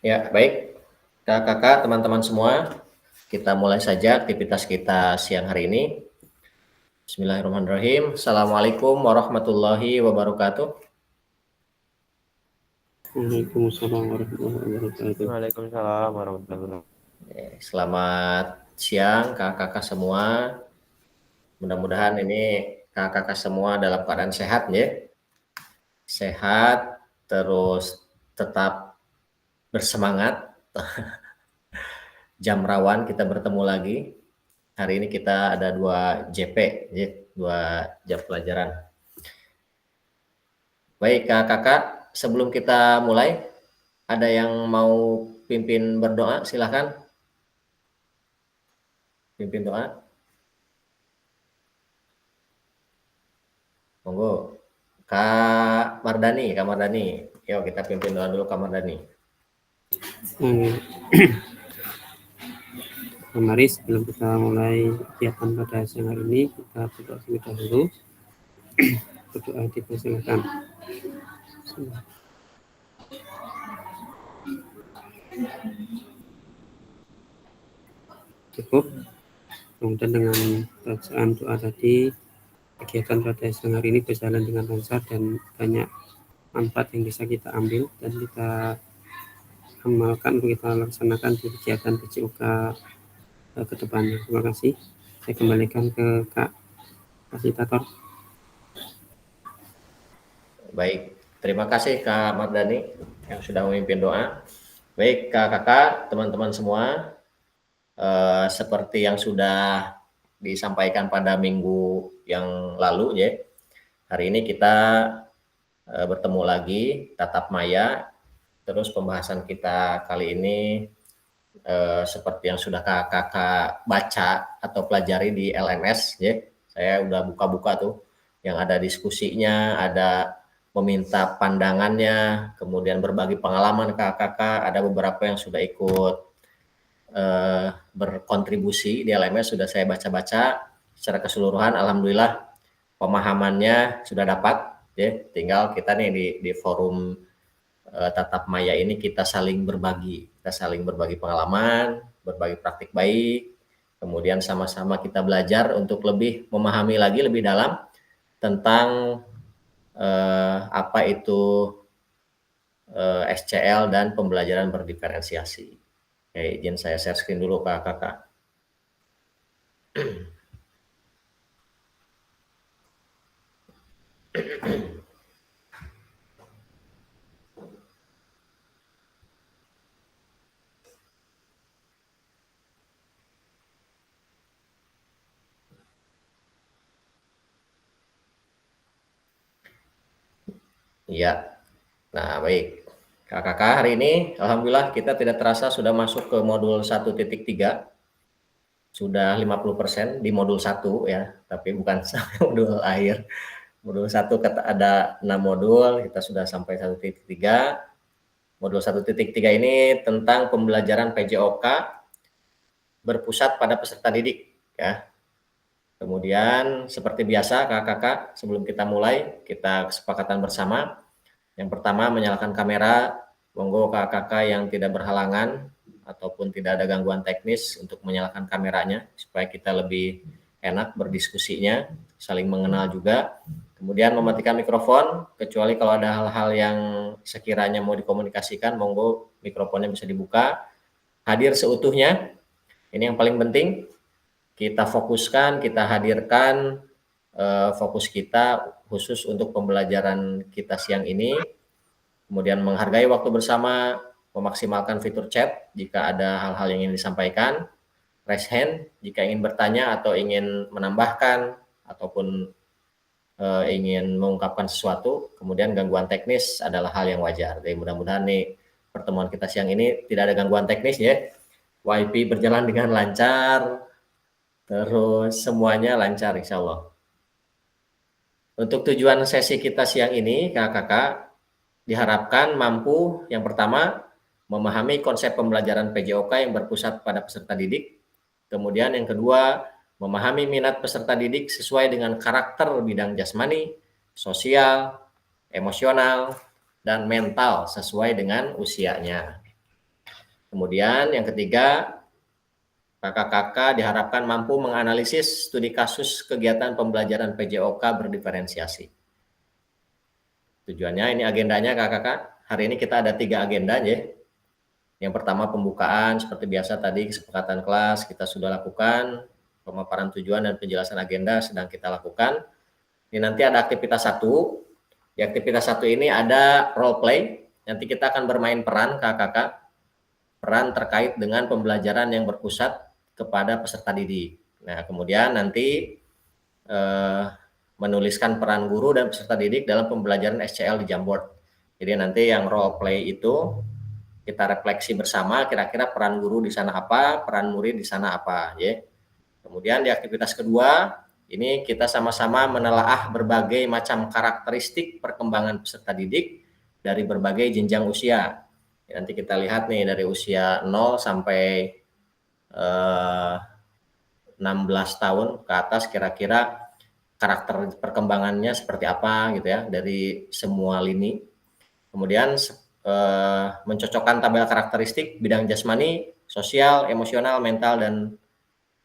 Ya, baik. Kakak-kakak, teman-teman semua, kita mulai saja aktivitas kita siang hari ini. Bismillahirrahmanirrahim. Assalamualaikum warahmatullahi wabarakatuh. Waalaikumsalam warahmatullahi wabarakatuh. Waalaikumsalam warahmatullahi wabarakatuh. Selamat siang kakak-kakak semua. Mudah-mudahan ini kakak-kakak semua dalam keadaan sehat ya. Sehat, terus tetap bersemangat. Jam rawan kita bertemu lagi. Hari ini kita ada 2 JP, ya, 2 jam pelajaran. Baik kakak-kakak, sebelum kita mulai, ada yang mau pimpin berdoa? Silahkan. Pimpin doa. Monggo. Kak Mardani. Yuk kita pimpin doa dulu Kak Mardani. Mari sebelum kita mulai kegiatan pada siang hari ini, kita berdoa terlebih dahulu. Berdoa dipersilakan. Cukup. Kemudian dengan bacaan doa tadi, kegiatan pada siang hari ini berjalan dengan lancar dan banyak manfaat yang bisa kita ambil dan kita amalkan untuk kita laksanakan di kegiatan PJOK ke depannya. Terima kasih. Saya kembalikan ke Kak Fasilitator. Baik, terima kasih Kak Mardani yang sudah memimpin doa. Baik kakak-kakak, teman-teman semua, seperti yang sudah disampaikan pada minggu yang lalu ya, hari ini kita bertemu lagi tatap maya. Terus pembahasan kita kali ini seperti yang sudah kakak baca atau pelajari di LMS ya. Saya udah buka-buka tuh yang ada diskusinya, ada meminta pandangannya, kemudian berbagi pengalaman kakak-kakak, ada beberapa yang sudah ikut berkontribusi di LMS, sudah saya baca-baca secara keseluruhan. Alhamdulillah pemahamannya sudah dapat ya, tinggal kita nih di forum tatap maya ini kita saling berbagi pengalaman, berbagi praktik baik, kemudian sama-sama kita belajar untuk lebih memahami lagi lebih dalam tentang apa itu SCL dan pembelajaran berdiferensiasi. Oke, izin saya share screen dulu kakak. Iya. Nah, baik. Kakak hari ini alhamdulillah kita tidak terasa sudah masuk ke modul 1.3. Sudah 50% di modul 1 ya, tapi bukan modul akhir. Modul 1 ada 6 modul, kita sudah sampai 1.3. Modul 1.3 ini tentang pembelajaran PJOK berpusat pada peserta didik ya. Kemudian seperti biasa kakak-kakak, sebelum kita mulai, kita kesepakatan bersama. Yang pertama menyalakan kamera, monggo kakak-kakak yang tidak berhalangan ataupun tidak ada gangguan teknis untuk menyalakan kameranya supaya kita lebih enak berdiskusinya, saling mengenal juga. Kemudian mematikan mikrofon, kecuali kalau ada hal-hal yang sekiranya mau dikomunikasikan, monggo mikrofonnya bisa dibuka. Hadir seutuhnya, ini yang paling penting. Kita fokuskan, kita hadirkan fokus kita khusus untuk pembelajaran kita siang ini. Kemudian menghargai waktu bersama, memaksimalkan fitur chat jika ada hal-hal yang ingin disampaikan, raise hand jika ingin bertanya atau ingin menambahkan ataupun ingin mengungkapkan sesuatu. Kemudian gangguan teknis adalah hal yang wajar. Jadi mudah-mudahan nih pertemuan kita siang ini tidak ada gangguan teknis ya. WiFi berjalan dengan lancar, terus semuanya lancar insya Allah. Untuk tujuan sesi kita siang ini kakak-kakak diharapkan mampu yang pertama memahami konsep pembelajaran PJOK yang berpusat pada peserta didik. Kemudian yang kedua memahami minat peserta didik sesuai dengan karakter bidang jasmani, sosial, emosional, dan mental sesuai dengan usianya. Kemudian yang ketiga, kakak-kakak diharapkan mampu menganalisis studi kasus kegiatan pembelajaran PJOK berdiferensiasi. Tujuannya ini agendanya kakak-kakak. Hari ini kita ada 3 agenda ya. Yang pertama pembukaan, seperti biasa tadi kesepakatan kelas kita sudah lakukan, pemaparan tujuan dan penjelasan agenda sedang kita lakukan. Ini nanti ada aktivitas 1. Di aktivitas 1 ini ada role play. Nanti kita akan bermain peran kakak-kakak. Peran terkait dengan pembelajaran yang berpusat kepada peserta didik. Nah, kemudian nanti menuliskan peran guru dan peserta didik dalam pembelajaran SCL di Jamboard. Jadi nanti yang role play itu kita refleksi bersama kira-kira peran guru di sana apa, peran murid di sana apa, ya. Kemudian di aktivitas kedua, ini kita sama-sama menelaah berbagai macam karakteristik perkembangan peserta didik dari berbagai jenjang usia. Nanti kita lihat nih dari usia 0 sampai 16 tahun ke atas kira-kira karakter perkembangannya seperti apa gitu ya dari semua lini. Kemudian mencocokkan tabel karakteristik bidang jasmani, sosial, emosional, mental dan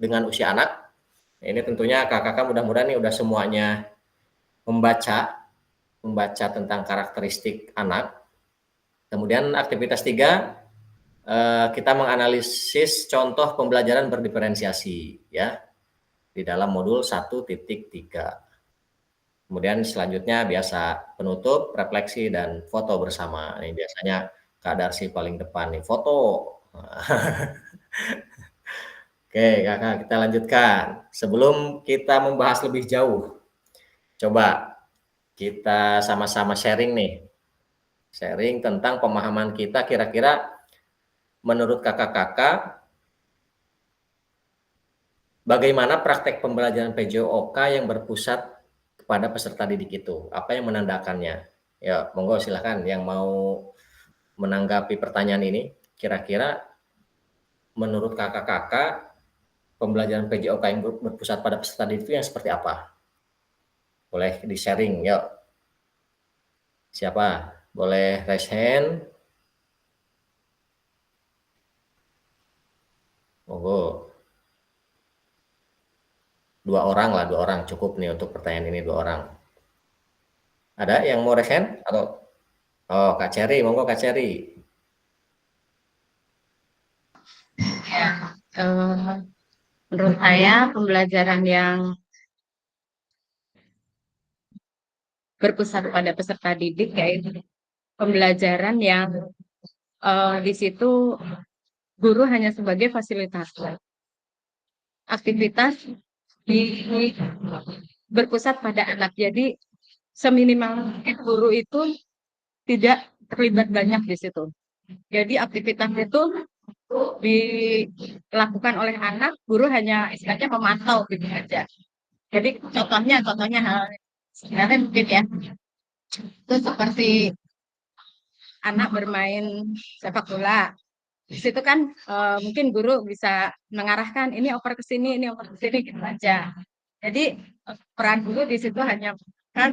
dengan usia anak. Ini tentunya kakak-kakak mudah-mudahan nih udah semuanya membaca tentang karakteristik anak. Kemudian aktivitas 3 kita menganalisis contoh pembelajaran berdiferensiasi ya di dalam modul 1.3. Kemudian selanjutnya biasa penutup, refleksi dan foto bersama. Ini biasanya Kak Darsi paling depan nih, foto. Oke, Kakak, kita lanjutkan. Sebelum kita membahas lebih jauh, coba kita sama-sama sharing nih. Sharing tentang pemahaman kita kira-kira menurut kakak-kakak bagaimana praktek pembelajaran PJOK yang berpusat kepada peserta didik itu? Apa yang menandakannya? Ya, monggo silakan yang mau menanggapi pertanyaan ini. Kira-kira menurut kakak-kakak pembelajaran PJOK yang berpusat pada peserta didik itu yang seperti apa? Boleh di-sharing, yuk. Siapa? Boleh raise hand. Monggo. 2 orang lah, 2 orang cukup nih untuk pertanyaan ini 2 orang. Ada yang mau raise hand atau? Oh, Kak Cherry, monggo Kak Cherry. Ya, menurut saya pembelajaran yang berpusat pada peserta didik yaitu pembelajaran yang di situ guru hanya sebagai fasilitator. Aktivitas berpusat pada anak. Jadi seminimal mungkin guru itu tidak terlibat banyak di situ. Jadi aktivitas itu dilakukan oleh anak, guru hanya istilahnya memantau gitu aja. Jadi contohnya hal sebenarnya mungkin ya itu seperti anak bermain sepak bola. Di situ kan mungkin guru bisa mengarahkan ini oper ke sini, ini oper ke sini gitu aja. Jadi peran guru di situ hanya kan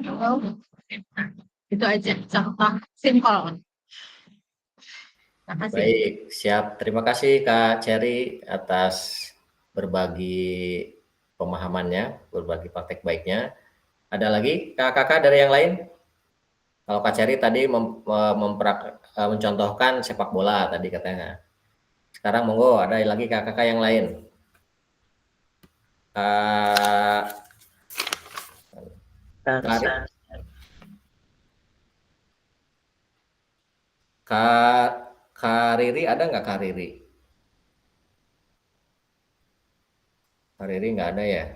itu aja contoh simpel. Baik, siap. Terima kasih Kak Cherry atas berbagi pemahamannya, berbagi praktek baiknya. Ada lagi kakak-kakak dari yang lain? Kalau Kak Cherry tadi mencontohkan sepak bola tadi katanya. Sekarang monggo ada lagi kakak-kakak yang lain. Kak Riri ada nggak Kak Riri? Kak Riri nggak ada ya?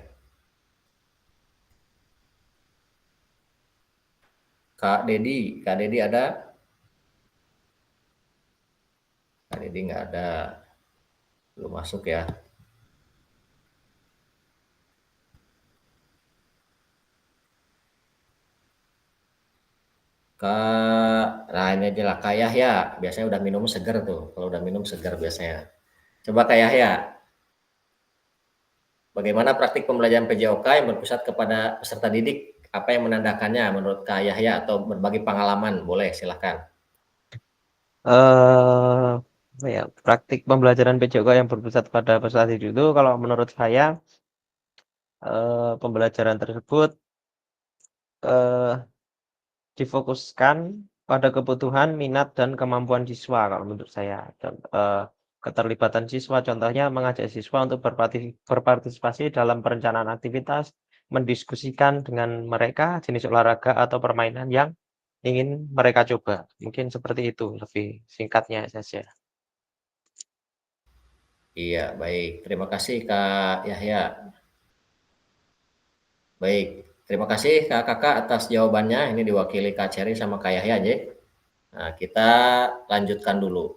Kak Dedi ada? Kak Dedi nggak ada, belum masuk ya. Nah ini aja lah Kak Yahya, biasanya udah minum segar tuh, kalau udah minum segar biasanya. Coba Kak Yahya, bagaimana praktik pembelajaran PJOK yang berpusat kepada peserta didik? Apa yang menandakannya menurut Kak Yahya atau berbagi pengalaman? Boleh, silahkan. apa ya, praktik pembelajaran PJOK yang berpusat pada peserta didik itu kalau menurut saya pembelajaran tersebut eh, difokuskan pada kebutuhan, minat, dan kemampuan siswa kalau menurut saya. Keterlibatan siswa, contohnya mengajak siswa untuk berpartisipasi dalam perencanaan aktivitas, mendiskusikan dengan mereka jenis olahraga atau permainan yang ingin mereka coba. Mungkin seperti itu lebih singkatnya saja. Iya, baik. Terima kasih Kak Yahya. Baik, terima kasih Kak Kakak atas jawabannya. Ini diwakili Kak Cherry sama Kak Yahya aja. Nah, kita lanjutkan dulu.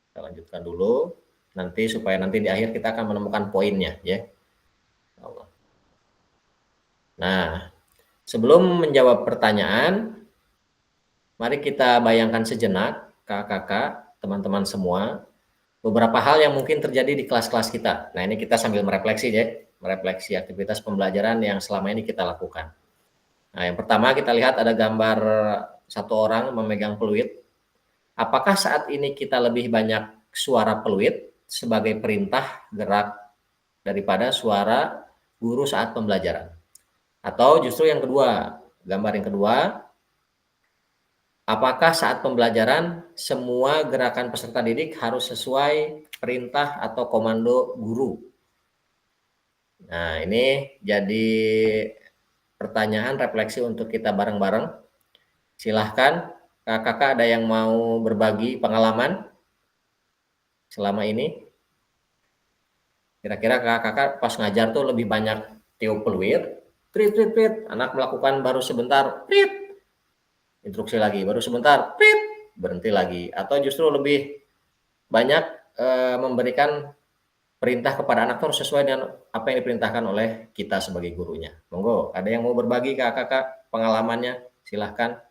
Kita lanjutkan dulu. Nanti supaya nanti di akhir kita akan menemukan poinnya, ya. Nah, sebelum menjawab pertanyaan, mari kita bayangkan sejenak, kakak-kakak, teman-teman semua, beberapa hal yang mungkin terjadi di kelas-kelas kita. Nah, ini kita sambil merefleksi ya, merefleksi aktivitas pembelajaran yang selama ini kita lakukan. Nah, yang pertama kita lihat ada gambar satu orang memegang peluit. Apakah saat ini kita lebih banyak suara peluit sebagai perintah gerak daripada suara guru saat pembelajaran? Atau justru yang kedua, gambar yang kedua, apakah saat pembelajaran semua gerakan peserta didik harus sesuai perintah atau komando guru? Nah, ini jadi pertanyaan refleksi untuk kita bareng-bareng. Silahkan, kakak-kakak ada yang mau berbagi pengalaman selama ini? Kira-kira kakak-kakak pas ngajar tuh lebih banyak tiup peluit, prit, prit, prit, anak melakukan baru sebentar, prit, instruksi lagi, baru sebentar, prit, berhenti lagi. Atau justru lebih banyak memberikan perintah kepada anak harus sesuai dengan apa yang diperintahkan oleh kita sebagai gurunya. Monggo, ada yang mau berbagi kakak-kakak pengalamannya? Silahkan.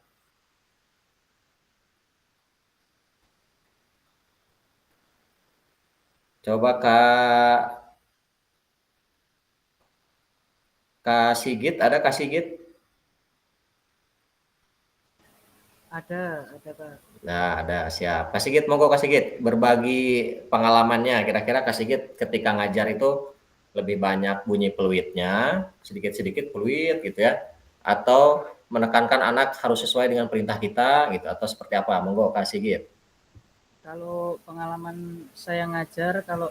Coba Kak Sigit, ada Kak Sigit? Ada Pak. Nah, ada, siap. Kak Sigit, monggo Kak Sigit, berbagi pengalamannya. Kira-kira Kak Sigit ketika ngajar itu lebih banyak bunyi peluitnya, sedikit-sedikit peluit gitu ya, atau menekankan anak harus sesuai dengan perintah kita gitu, atau seperti apa? Monggo Kak Sigit. Kalau pengalaman saya ngajar, kalau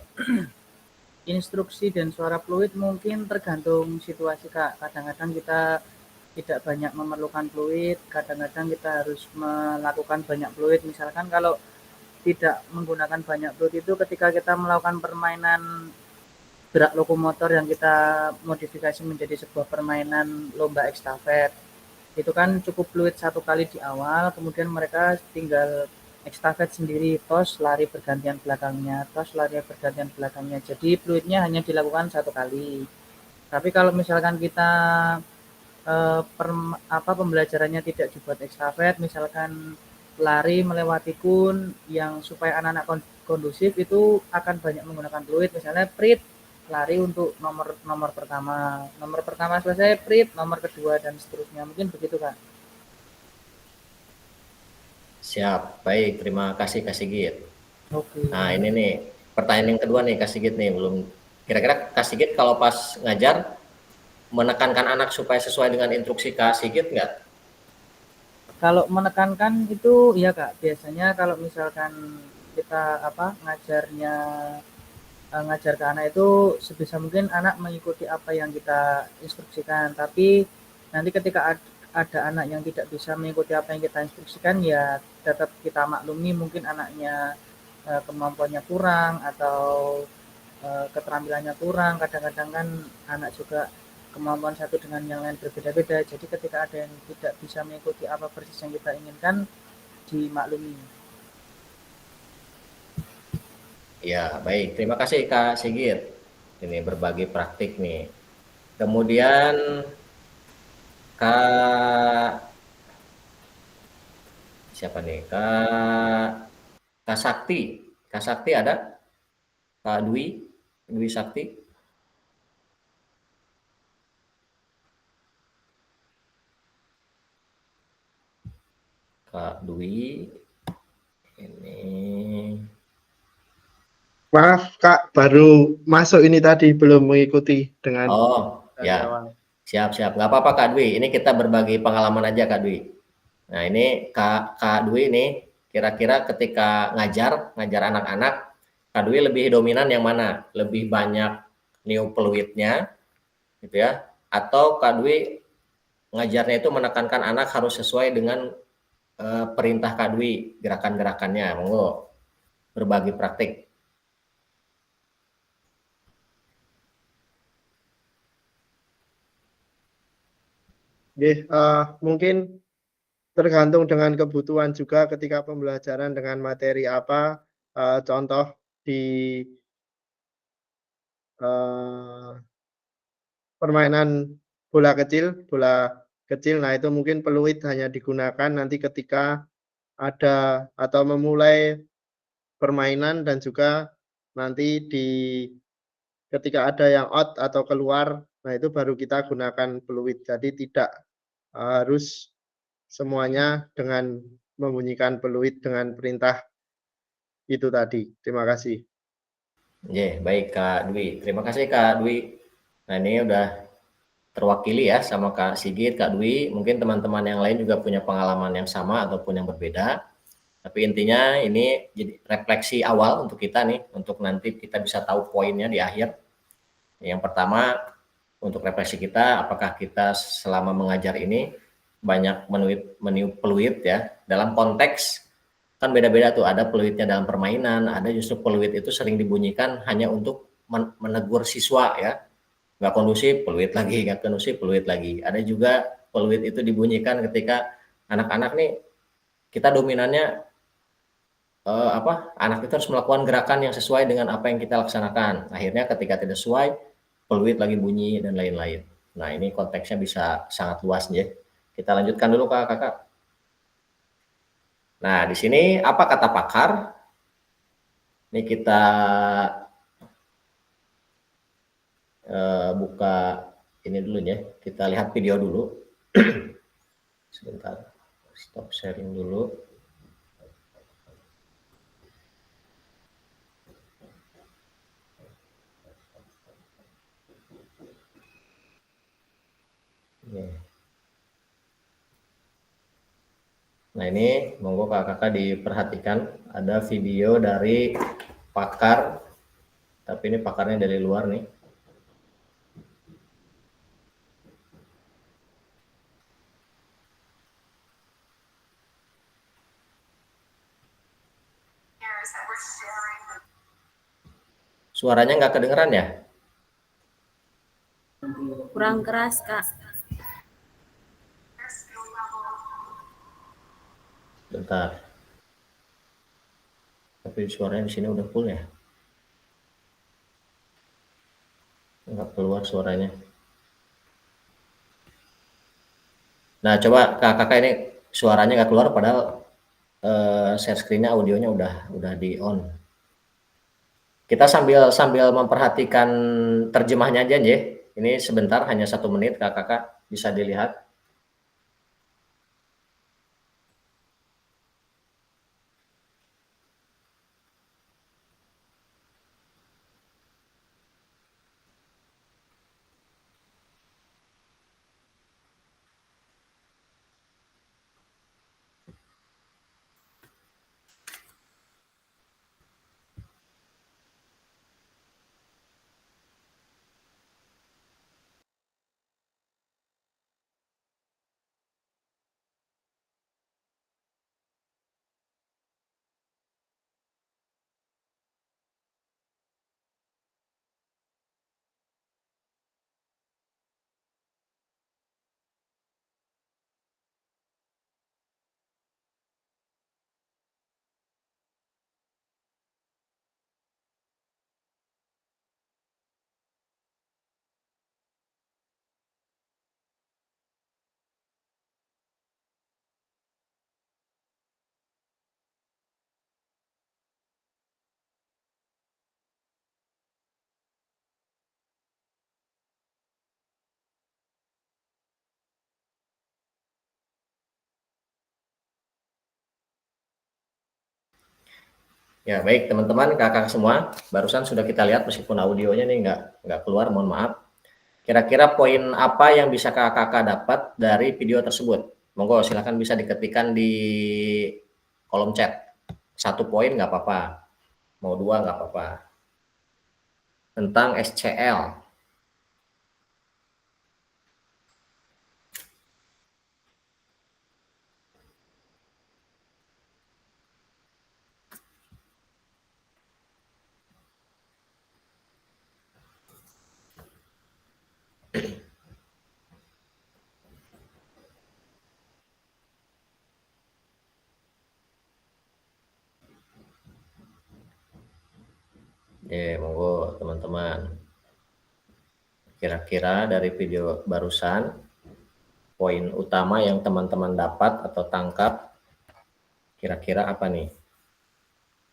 instruksi dan suara fluid mungkin tergantung situasi Kak. Kadang-kadang kita tidak banyak memerlukan fluid, kadang-kadang kita harus melakukan banyak fluid. Misalkan kalau tidak menggunakan banyak fluid itu ketika kita melakukan permainan gerak lokomotor yang kita modifikasi menjadi sebuah permainan lomba estafet. Itu kan cukup fluid satu kali di awal, kemudian mereka tinggal estafet sendiri, tos lari bergantian belakangnya, tos lari bergantian belakangnya. Jadi fluidnya hanya dilakukan satu kali. Tapi kalau misalkan kita pembelajarannya tidak dibuat estafet, misalkan lari melewati kun yang supaya anak-anak kondusif itu akan banyak menggunakan fluid, misalnya prit lari untuk nomor pertama selesai prit nomor kedua dan seterusnya, mungkin begitu Kak. Siap, baik, terima kasih Kak Sigit. Oke. Nah, ini nih, pertanyaan yang kedua nih Kak Sigit nih, belum. Kira-kira Kak Sigit kalau pas ngajar, menekankan anak supaya sesuai dengan instruksi Kak Sigit nggak? Kalau menekankan itu ya Kak, biasanya kalau misalkan kita ngajar ke anak itu sebisa mungkin anak mengikuti apa yang kita instruksikan. Tapi nanti ketika ada anak yang tidak bisa mengikuti apa yang kita instruksikan, ya tetap kita maklumi mungkin anaknya kemampuannya kurang atau keterampilannya kurang. Kadang-kadang kan anak juga kemampuan satu dengan yang lain berbeda-beda. Jadi ketika ada yang tidak bisa mengikuti apa persis yang kita inginkan, dimaklumi. Ya, baik. Terima kasih Kak Sigit. Ini berbagi praktik nih. Kemudian Kak siapa nih? Kak Sakti. Kak Sakti ada? Kak Dwi Sakti. Kak Dwi ini Maaf Kak, baru masuk ini tadi, belum mengikuti dengan Oh, dari ya. awal. Siap. Nggak apa-apa Kak Dwi, ini kita berbagi pengalaman aja Kak Dwi. Nah ini Kak Dwi ini kira-kira ketika ngajar anak-anak, Kak Dwi lebih dominan yang mana? Lebih banyak new peluitnya gitu ya? Atau Kak Dwi ngajarnya itu menekankan anak harus sesuai dengan perintah Kak Dwi, gerakan-gerakannya? Monggo berbagi praktik. Mungkin tergantung dengan kebutuhan juga ketika pembelajaran dengan materi apa, contoh di permainan bola kecil, nah itu mungkin peluit hanya digunakan nanti ketika ada atau memulai permainan dan juga nanti ketika ada yang out atau keluar, nah itu baru kita gunakan peluit. Jadi tidak harus semuanya dengan membunyikan peluit dengan perintah itu tadi. Terima kasih. Baik Kak Dwi. Terima kasih Kak Dwi. Nah ini udah terwakili ya sama Kak Sigit, Kak Dwi. Mungkin teman-teman yang lain juga punya pengalaman yang sama ataupun yang berbeda. Tapi intinya ini jadi refleksi awal untuk kita nih, untuk nanti kita bisa tahu poinnya di akhir. Yang pertama, untuk refleksi kita, apakah kita selama mengajar ini banyak meniup peluit ya, dalam konteks kan beda-beda tuh, ada peluitnya dalam permainan, ada justru peluit itu sering dibunyikan hanya untuk menegur siswa ya, nggak kondusif peluit lagi, nggak kondusif peluit lagi. Ada juga peluit itu dibunyikan ketika anak-anak nih, kita dominannya anak itu harus melakukan gerakan yang sesuai dengan apa yang kita laksanakan. Akhirnya ketika tidak sesuai, peluit lagi bunyi dan lain-lain. Nah ini konteksnya bisa sangat luas ya. Kita lanjutkan dulu kakak. Nah di sini apa kata pakar? Ini kita buka ini dulu ya. Kita lihat video dulu. Sebentar, stop sharing dulu. Nah ini monggo kakak diperhatikan, ada video dari pakar, tapi ini pakarnya dari luar nih. Suaranya nggak kedengeran ya? Kurang keras, Kak. Bentar. Tapi suaranya di sini udah full ya? Nggak keluar suaranya. Nah coba kakak ini suaranya nggak keluar padahal share screen-nya, audionya udah di on. Kita sambil memperhatikan terjemahnya aja ya. Ini sebentar, hanya 1 menit kakak bisa dilihat. Ya, baik teman-teman, kakak semua, barusan sudah kita lihat meskipun audionya nih nggak keluar, mohon maaf. Kira-kira poin apa yang bisa kakak dapat dari video tersebut? Monggo silakan bisa diketikkan di kolom chat. 1 poin nggak apa-apa, mau 2 nggak apa-apa. Tentang SCL. Monggo teman-teman. Kira-kira dari video barusan, poin utama yang teman-teman dapat atau tangkap, kira-kira apa nih?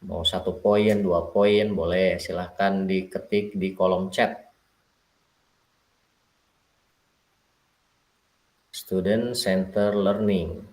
Mau 1 poin, 2 poin, boleh silahkan diketik di kolom chat. Student Center Learning.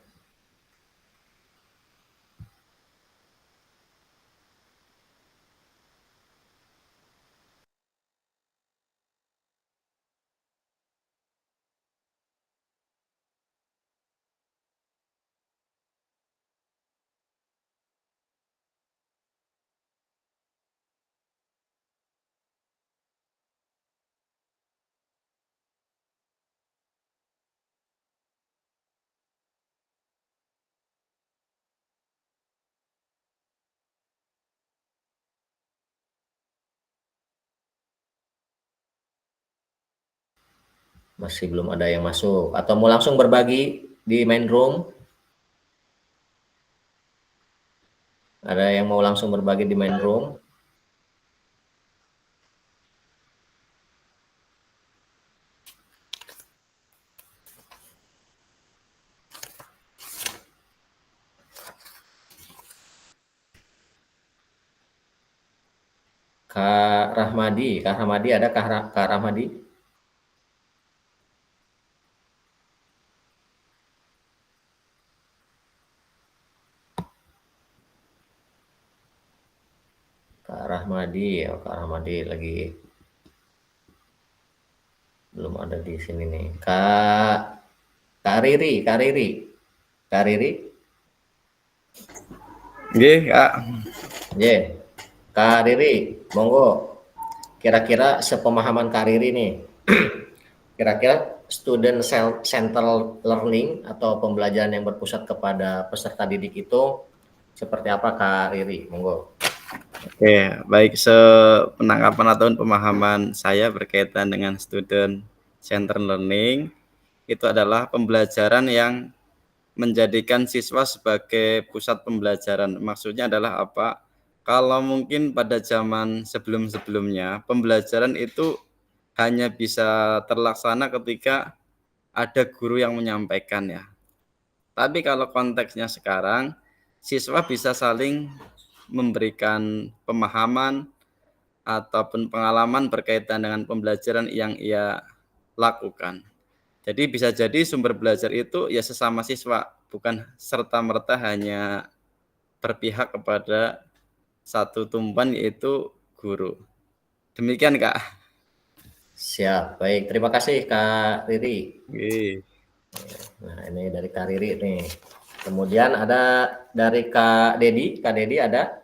Masih belum ada yang masuk. Atau mau langsung berbagi di main room? Ada yang mau langsung berbagi di main room? Kak Rahmadi, ada Kak Rahmadi? Kak Rahmadi lagi belum ada di sini nih. Kak Riri. Nggih, Kak. Kak Riri, monggo. Kira-kira sepemahaman Kak Riri nih. Kira-kira student center learning atau pembelajaran yang berpusat kepada peserta didik itu seperti apa Kak Riri? Monggo. Oke, baik, sepenangkapan atau pemahaman saya berkaitan dengan student center learning itu adalah pembelajaran yang menjadikan siswa sebagai pusat pembelajaran. Maksudnya adalah apa? Kalau mungkin pada zaman sebelum-sebelumnya pembelajaran itu hanya bisa terlaksana ketika ada guru yang menyampaikan ya. Tapi kalau konteksnya sekarang, siswa bisa saling memberikan pemahaman ataupun pengalaman berkaitan dengan pembelajaran yang ia lakukan. Jadi bisa jadi sumber belajar itu ya sesama siswa, bukan serta-merta hanya berpihak kepada satu tumpuan yaitu guru. Demikian, Kak. Siap, baik. Terima kasih Kak Riri. Oke. Nah, ini dari Kak Riri nih. Kemudian ada dari Kak Dedi. Kak Dedi ada?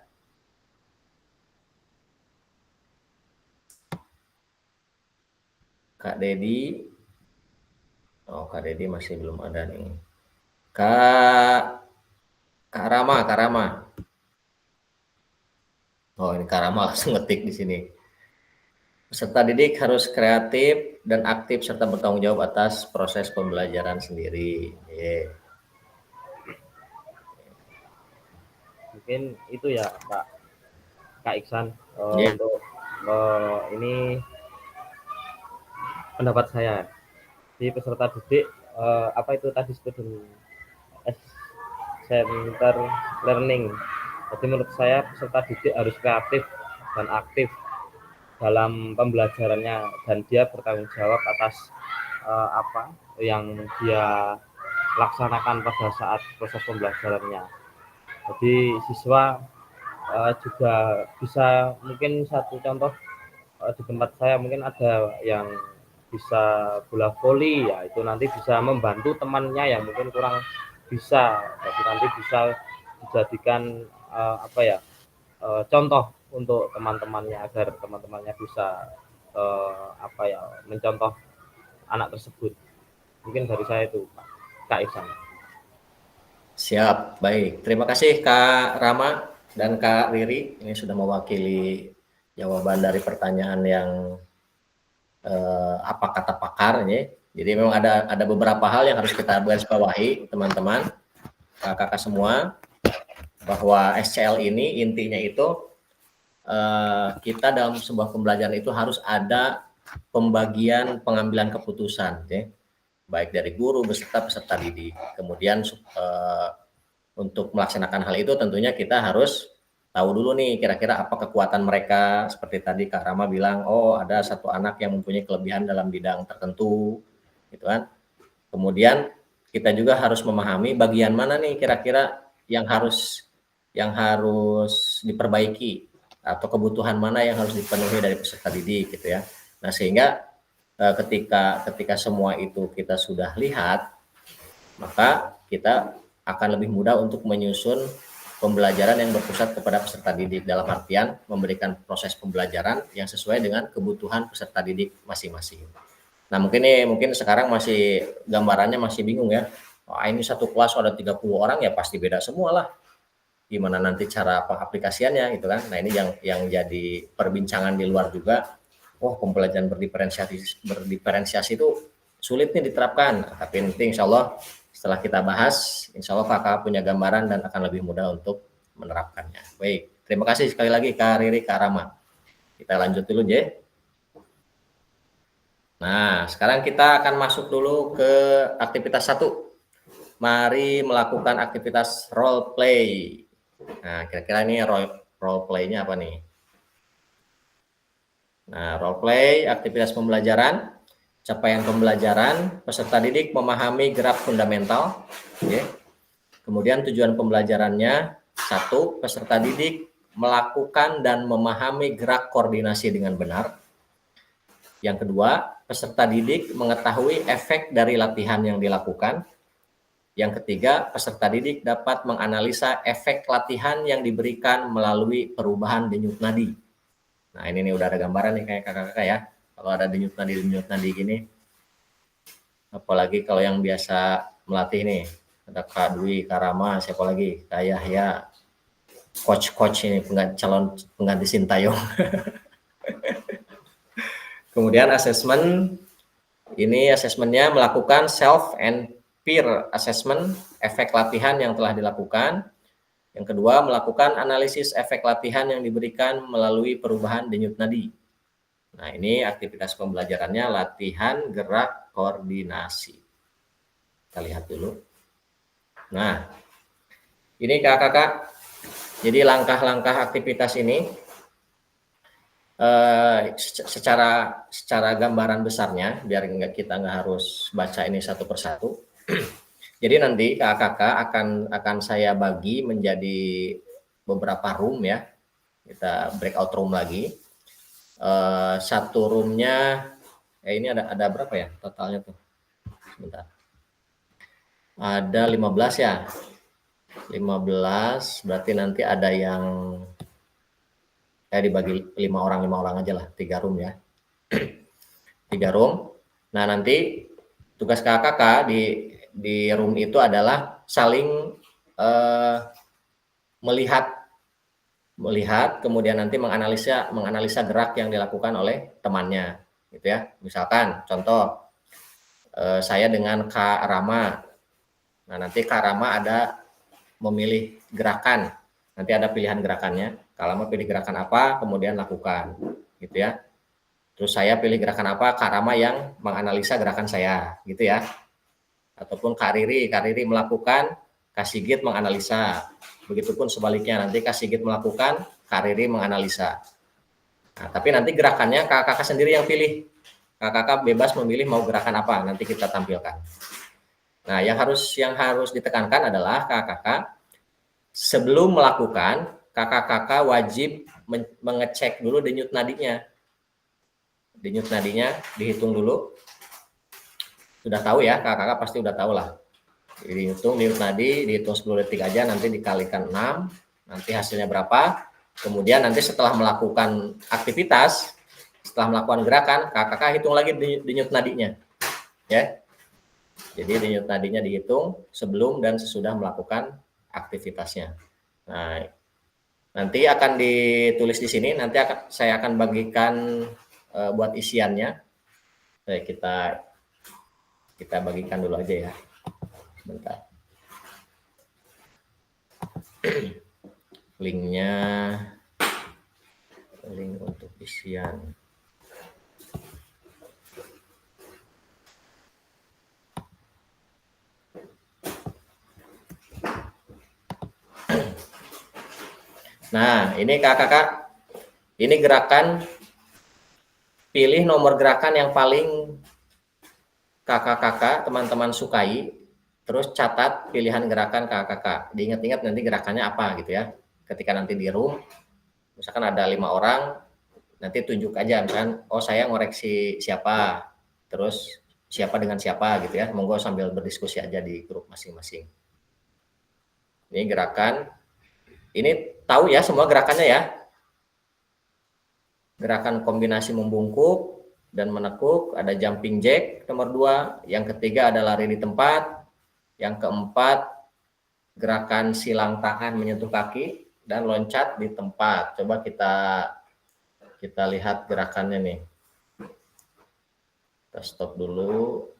Kak Dedi. Oh, Kak Dedi masih belum ada nih. Kak Rama. Oh, ini Kak Rama langsung ngetik di sini. Peserta didik harus kreatif dan aktif serta bertanggung jawab atas proses pembelajaran sendiri. Mungkin itu ya Kak Iksan Yeah. untuk ini pendapat saya di peserta didik apa itu tadi student center learning. Jadi menurut saya peserta didik harus kreatif dan aktif dalam pembelajarannya dan dia bertanggung jawab atas apa yang dia laksanakan pada saat proses pembelajarannya. Jadi siswa juga bisa mungkin satu contoh di tempat saya mungkin ada yang bisa bola voli ya, itu nanti bisa membantu temannya yang mungkin kurang bisa, jadi nanti bisa dijadikan contoh untuk teman-temannya agar teman-temannya bisa mencontoh anak tersebut. Mungkin dari saya itu Kak Ihsan. Siap, baik. Terima kasih Kak Rama dan Kak Riri. Ini sudah mewakili jawaban dari pertanyaan yang apa kata pakar ini. Jadi memang ada beberapa hal yang harus kita garis bawahi, teman-teman, kakak-kakak semua, bahwa SCL ini intinya itu kita dalam sebuah pembelajaran itu harus ada pembagian pengambilan keputusan, ya, baik dari guru beserta peserta didik. Kemudian untuk melaksanakan hal itu tentunya kita harus tahu dulu nih kira-kira apa kekuatan mereka. Seperti tadi Kak Rama bilang, oh ada satu anak yang mempunyai kelebihan dalam bidang tertentu, gitu kan. Kemudian kita juga harus memahami bagian mana nih kira-kira yang harus diperbaiki atau kebutuhan mana yang harus dipenuhi dari peserta didik, gitu ya. Nah, sehingga ketika semua itu kita sudah lihat, maka kita akan lebih mudah untuk menyusun pembelajaran yang berpusat kepada peserta didik, dalam artian memberikan proses pembelajaran yang sesuai dengan kebutuhan peserta didik masing-masing. Nah, mungkin sekarang masih gambarannya masih bingung ya. Wah, ini satu kelas ada 30 orang ya pasti beda semua lah. Gimana nanti cara aplikasiannya gitu kan. Nah, ini yang jadi perbincangan di luar juga. Oh, pembelajaran berdiferensiasi itu sulit nih diterapkan. Tapi nanti insya Allah setelah kita bahas, insya Allah kakak punya gambaran dan akan lebih mudah untuk menerapkannya. Baik, terima kasih sekali lagi Kak Riri, Kak Rama. Kita lanjut dulu, J. Nah, sekarang kita akan masuk dulu ke aktivitas 1. Mari melakukan aktivitas role play. Nah, kira-kira ini role play-nya apa nih? Nah, role play, aktivitas pembelajaran, capaian pembelajaran, peserta didik memahami gerak fundamental. Okay. Kemudian tujuan pembelajarannya, 1, peserta didik melakukan dan memahami gerak koordinasi dengan benar. Yang kedua, peserta didik mengetahui efek dari latihan yang dilakukan. Yang ketiga, peserta didik dapat menganalisa efek latihan yang diberikan melalui perubahan denyut nadi. Nah, ini nih udah ada gambaran nih kayak kakak-kakak ya. Kalau ada denyut nadi gini. Apalagi kalau yang biasa melatih nih. Ada Kak Dwi, Kak Rama, siapa lagi? Kak Yahya, coach ini calon pengganti Sintayong. Kemudian asesmen, ini asesmennya melakukan self and peer assessment efek latihan yang telah dilakukan. Yang kedua, melakukan analisis efek latihan yang diberikan melalui perubahan denyut nadi. Nah, ini aktivitas pembelajarannya latihan gerak koordinasi. Kita lihat dulu. Nah, ini kakak-kakak, jadi langkah-langkah aktivitas ini secara gambaran besarnya, biar kita nggak harus baca ini satu persatu. Jadi nanti kakak-kakak akan saya bagi menjadi beberapa room ya. Kita breakout room lagi. Satu roomnya, ini ada berapa ya totalnya tuh? Sebentar. Ada 15 ya. 15 berarti nanti ada yang dibagi 5 orang aja lah, 3 room ya. 3 room. Nah, nanti tugas kakak di room itu adalah saling melihat, kemudian nanti menganalisa gerak yang dilakukan oleh temannya, gitu ya. Misalkan contoh saya dengan Kak Rama. Nah, nanti Kak Rama ada memilih gerakan. Nanti ada pilihan gerakannya. Kak Rama pilih gerakan apa, kemudian lakukan, gitu ya. Terus saya pilih gerakan apa, Kak Rama yang menganalisa gerakan saya, gitu ya. Ataupun Kak Riri melakukan, Kak Sigit menganalisa. Begitupun sebaliknya, nanti Kak Sigit melakukan, Kak Riri menganalisa. Nah, tapi nanti gerakannya kakak sendiri yang pilih. Kakak bebas memilih mau gerakan apa, nanti kita tampilkan. Nah, yang harus ditekankan adalah kakak sebelum melakukan, kakak-kakak wajib mengecek dulu denyut nadinya. Denyut nadinya dihitung dulu. Sudah tahu ya, kakak-kakak pasti udah tahu lah. Jadi dihitung denyut nadi, dihitung 10 detik aja, nanti dikalikan 6, nanti hasilnya berapa. Kemudian nanti setelah melakukan aktivitas, setelah melakukan gerakan, kakak-kakak hitung lagi denyut nadinya. Ya. Jadi denyut nadinya dihitung sebelum dan sesudah melakukan aktivitasnya. Nah, nanti akan ditulis di sini, nanti saya akan bagikan buat isiannya. Kita bagikan dulu aja ya. Sebentar. Linknya, link untuk isian. Nah, ini kakak-kakak, ini gerakan, pilih nomor gerakan yang paling kakak-kakak, teman-teman sukai, terus catat pilihan gerakan kakak-kakak. Diingat-ingat nanti gerakannya apa gitu ya. Ketika nanti di room, misalkan ada 5 orang, nanti tunjuk aja, misalkan, oh saya ngoreksi siapa, terus siapa dengan siapa gitu ya. Monggo sambil berdiskusi aja di grup masing-masing. Ini gerakan, ini tahu ya semua gerakannya ya. Gerakan kombinasi membungkuk dan menekuk, ada jumping jack nomor 2, yang ketiga ada lari di tempat, yang keempat gerakan silang tangan menyentuh kaki dan loncat di tempat. Coba kita lihat gerakannya nih. Kita stop dulu.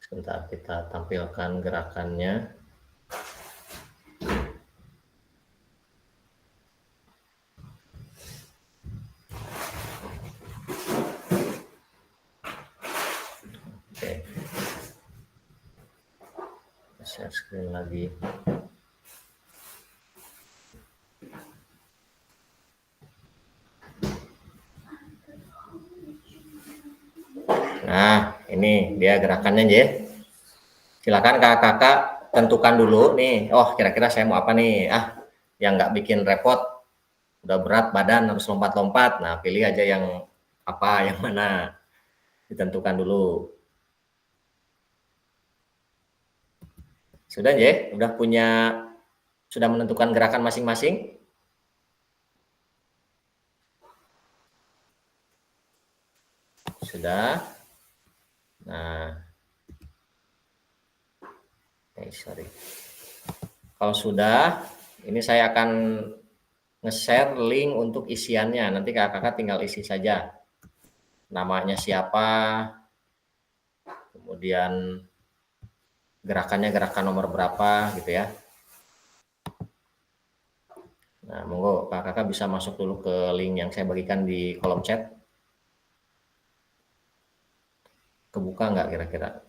Sebentar, kita tampilkan gerakannya. Oke. Share screen lagi. Nah, ini dia gerakannya ya. Silakan kakak-kakak tentukan dulu nih. Oh, kira-kira saya mau apa nih? Yang nggak bikin repot, udah berat badan harus lompat-lompat. Nah, pilih aja yang apa, yang mana. Ditentukan dulu. Sudah ya? Sudah menentukan gerakan masing-masing? Sudah. Nah, sorry. Kalau sudah, ini saya akan nge-share link untuk isiannya. Nanti kakak-kakak tinggal isi saja. Namanya siapa, kemudian gerakannya gerakan nomor berapa gitu ya. Nah, monggo kakak-kakak bisa masuk dulu ke link yang saya bagikan di kolom chat. Kebuka nggak kira-kira?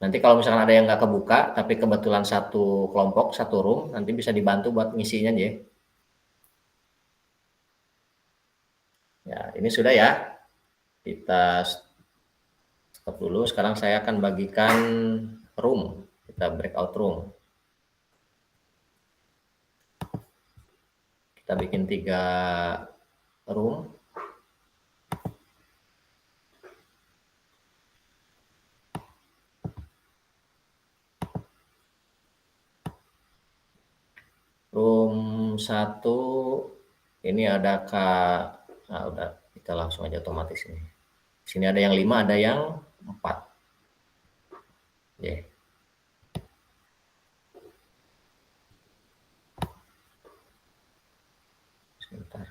Nanti kalau misalkan ada yang nggak kebuka, tapi kebetulan satu kelompok, satu room, nanti bisa dibantu buat ngisinya ya. Ya, ini sudah ya. Kita stop dulu. Sekarang saya akan bagikan room. Kita breakout room. Kita bikin 3 room. Room 1 ini ada udah kita langsung aja otomatis ini. Sini ada yang 5, ada yang 4. Yeah. Sebentar.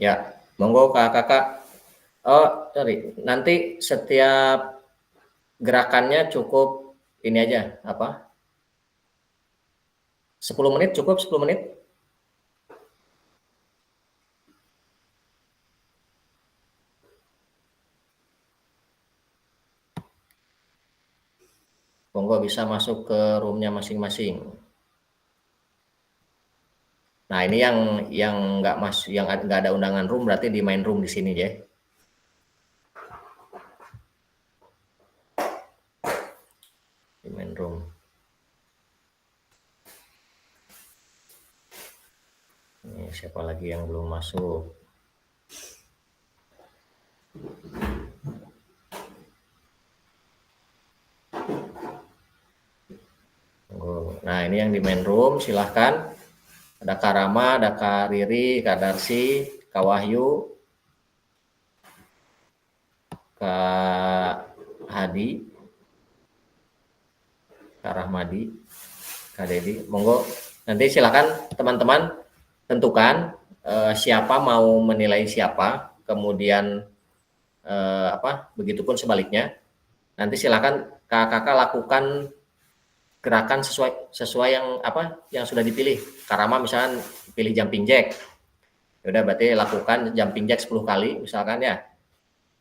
Ya, monggo kakak-kakak. Oh, sorry. Nanti setiap gerakannya cukup ini aja, apa? 10 menit cukup, 10 menit? Monggo bisa masuk ke roomnya masing-masing. Nah, ini yang nggak nggak ada undangan room berarti di main room di sini ya. Di main room. Ini siapa lagi yang belum masuk? Nah, ini yang di main room, silahkan. Ada Kak Rama, ada Kak Riri, Kak Darsi, Kak Wahyu, Kak Hadi, Kak Rahmadi, Kak Dedi. Monggo, nanti silahkan teman-teman tentukan siapa mau menilai siapa, kemudian begitupun sebaliknya. Nanti silahkan kakak lakukan gerakan sesuai yang sudah dipilih. Karama misalkan pilih jumping jack. Udah berarti lakukan jumping jack 10 kali misalkan ya.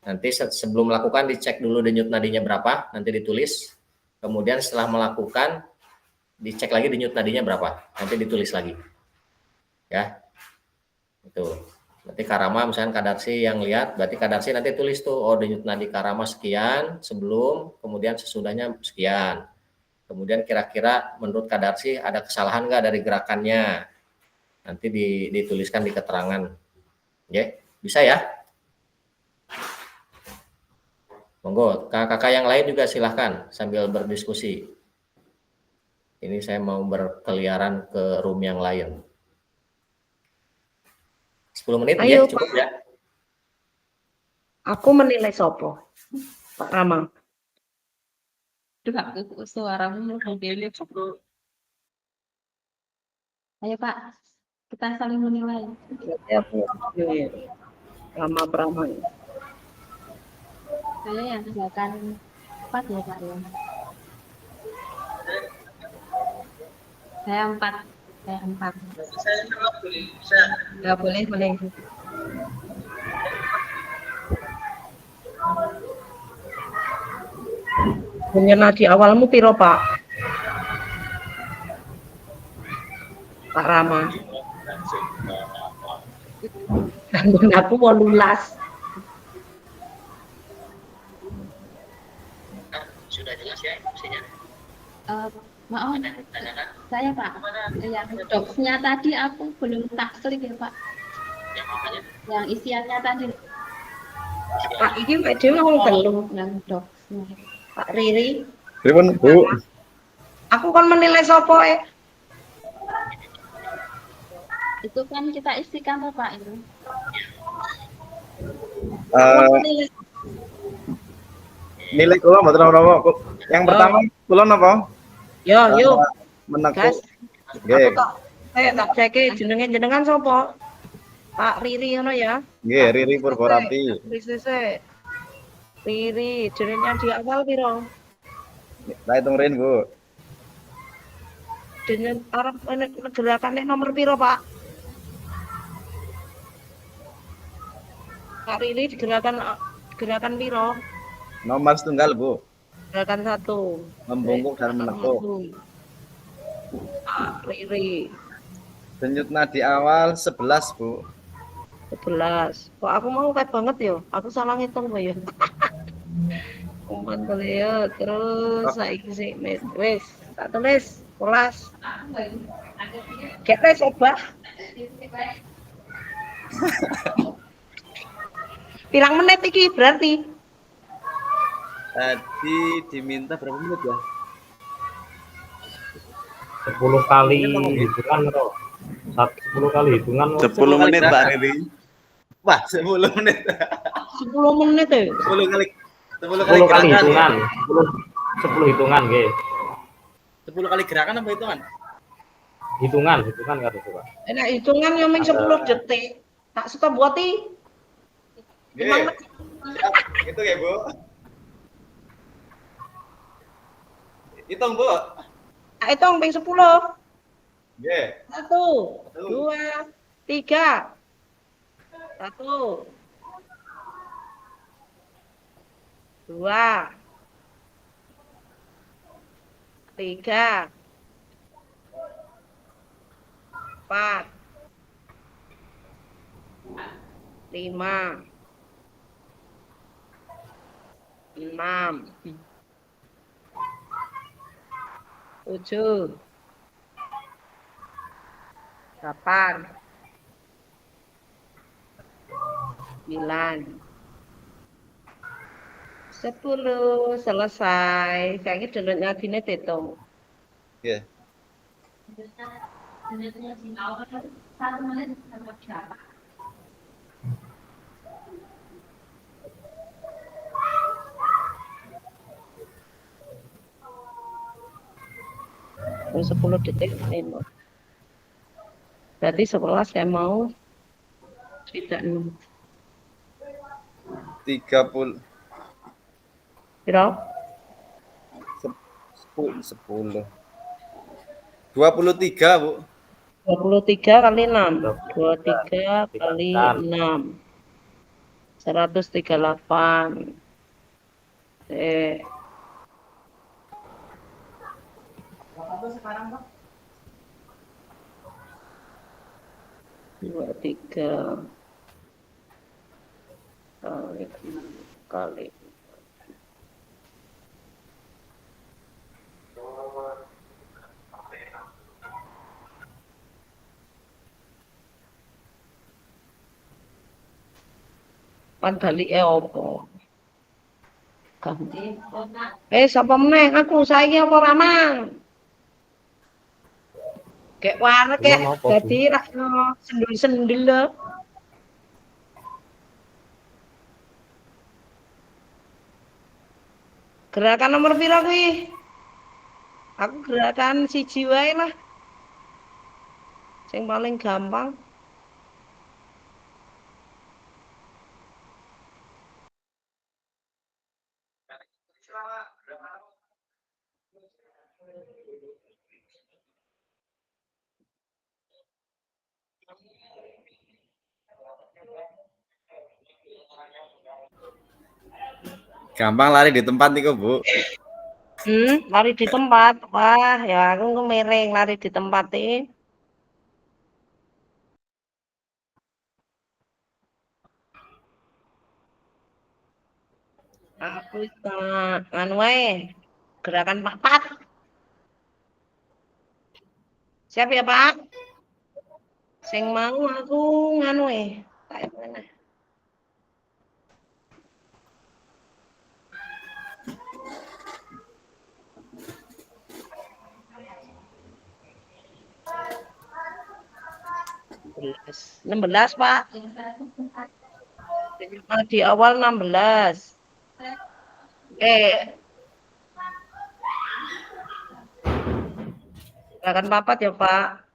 Nanti sebelum melakukan dicek dulu denyut nadinya berapa, nanti ditulis. Kemudian setelah melakukan dicek lagi denyut nadinya berapa, nanti ditulis lagi. Ya. Itu. Nanti Karama misalkan Kadarsi yang lihat, berarti Kadarsi nanti tulis tuh, oh denyut nadi Karama sekian sebelum, kemudian sesudahnya sekian. Kemudian kira-kira menurut Kadarsi ada kesalahan nggak dari gerakannya? Nanti dituliskan di keterangan. Ya, bisa ya? Monggo, kakak-kakak yang lain juga silahkan sambil berdiskusi. Ini saya mau berkeliaran ke room yang lain. 10 menit Ayo, ya, cukup ya? Aku menilai sopo, Pak Rama. Suaramu mobilnya. Ayo Pak, kita saling menilai. Berarti aku Rama Prama. Saya yang akan 4 ya Pak ya. Saya 4. Saya 4. Ya boleh. Punya nadi awalmu piro Pak? Pak Rama. Dan aku 18. Sudah jelas ya fungsinya? Maaf, saya Pak, yang docs-nya tadi aku belum tak klik ya Pak. Yang apanya? Yang isiannya tadi. Pak iki Pak Dewi ngomong telu. Yang docs-nya. Pak Riri. Pripun, Bu? Aku kan menilai sopo Itu kan kita isikan tuh Pak itu. Nilai kula mboten napa. Yang pertama kula napa? Yo. Menekuk. Gas. Nggih. Tak ceke jenengan sopo? Pak Riri ngono ya. Nggih, Riri Purbarati. Riri, jenengnya di awal piro? Saya hitung rin, Bu. Jeneng arep gerakannya nomor piro, Pak? Pak Riri gerakan piro? Nomor setunggal, Bu. Gerakan 1. Membungkuk dan menekuk. Pak Riri. Denyut nadi awal 11, Bu. 11. Kok aku mau kayak banget ya? Aku salah ngitung Mbak ya. Umpan ya, terus saiki sih wis tak tulis 11. Kita coba. Pirang menit iki berarti? Tadi diminta berapa menit ya? 10 kali hitungan loh. 10 kali hitungan 10 menit Pak Riri. Wah, 10 menit. 10 menit ya? 10 kali hitungan. 10 hitungan nggih. 10 kali gerakan apa hitungan? Hitungan kan itu, Pak. Enak hitungan yang 10 detik. Tak stop buati. Nggih. Itu ya, Bu. Hitung, Bu. Hitung ping 10. Nggih. 1, 2, 3. 1, 2, 3, 4, 5, 6, 7, 8, 9, 10. Selesai. Kayaknya downloadnya gini dihitung. Oke. Yang 10 detik nembak. Berarti 11 saya mau tidak 6. 30. Piro? 10. 23, Bu. 23 kali 6. 23 kali 6. 138. Sekarang, Pak. 23 kali pan balik opo ganti sapa meneh aku saiki apa ramang kayak warna kayak dadi rakno sendul-sendul lho. Gerakan nomor pira kuwi? Aku gerakan 1 wae lah. Sing paling gampang. Gampang lari di tempat niku, Bu. Lari di tempat. Wah, ya aku miring lari di tempat iki. Aku nganu wae. Gerakan papat. Siap ya, Pak? Sing mau aku nganu tak mana. Enam belas, Pak. Di awal 16. Gerakan papat ya, Pak.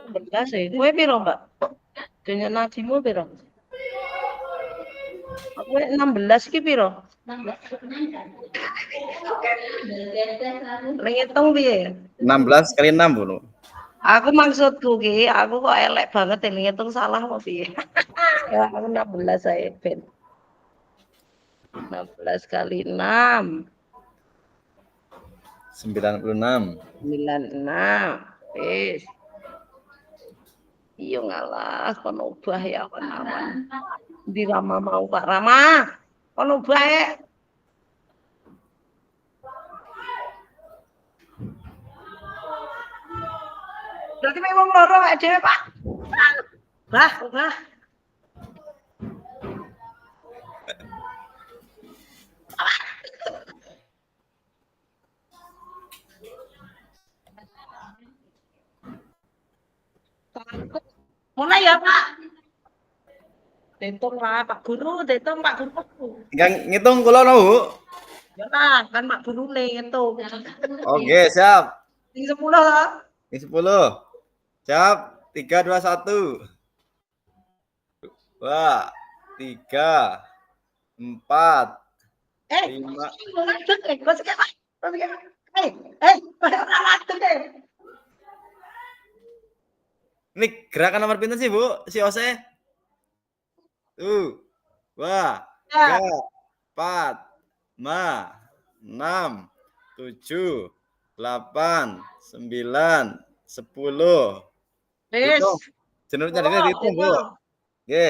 Belas kowe piro, Mbak? Dunya nadimu piro? Aku 16 ki piro? 16. Ngitung piye? 16 kali 6, Bu. Aku maksudku ki, aku kok elek banget ngitung salah apa piye? Ya, aku 16 ae ben. 16 kali 6. 96. 96. Wis. Iya ngalah kon ubah ya awan-awan. Di Rama mau Pak Rama. Kon ubah Berarti memang loro awake dhewe, Pak. Ubah. Mulai ya, Pak. Dihitung lah, Pak Guru, dihitung Pak Guru. Tinggal ngitung kula no, Bu. Ya lah, kan Pak Guru ngitung. Oke, siap. Sing 10 lah. Sing 10. Siap. 3 2 1. 2 3 4, Eh, 5. lanjut masih kayak lanjut deh. Ini gerakan nomor pinten sih, Bu? Si Ose? Wah, Ya, 3, 4, 5, 6, 7, 8, 9, 10. Des. Hitung. Jenurnya Oh, dari hitung, Bu. betul. Oke.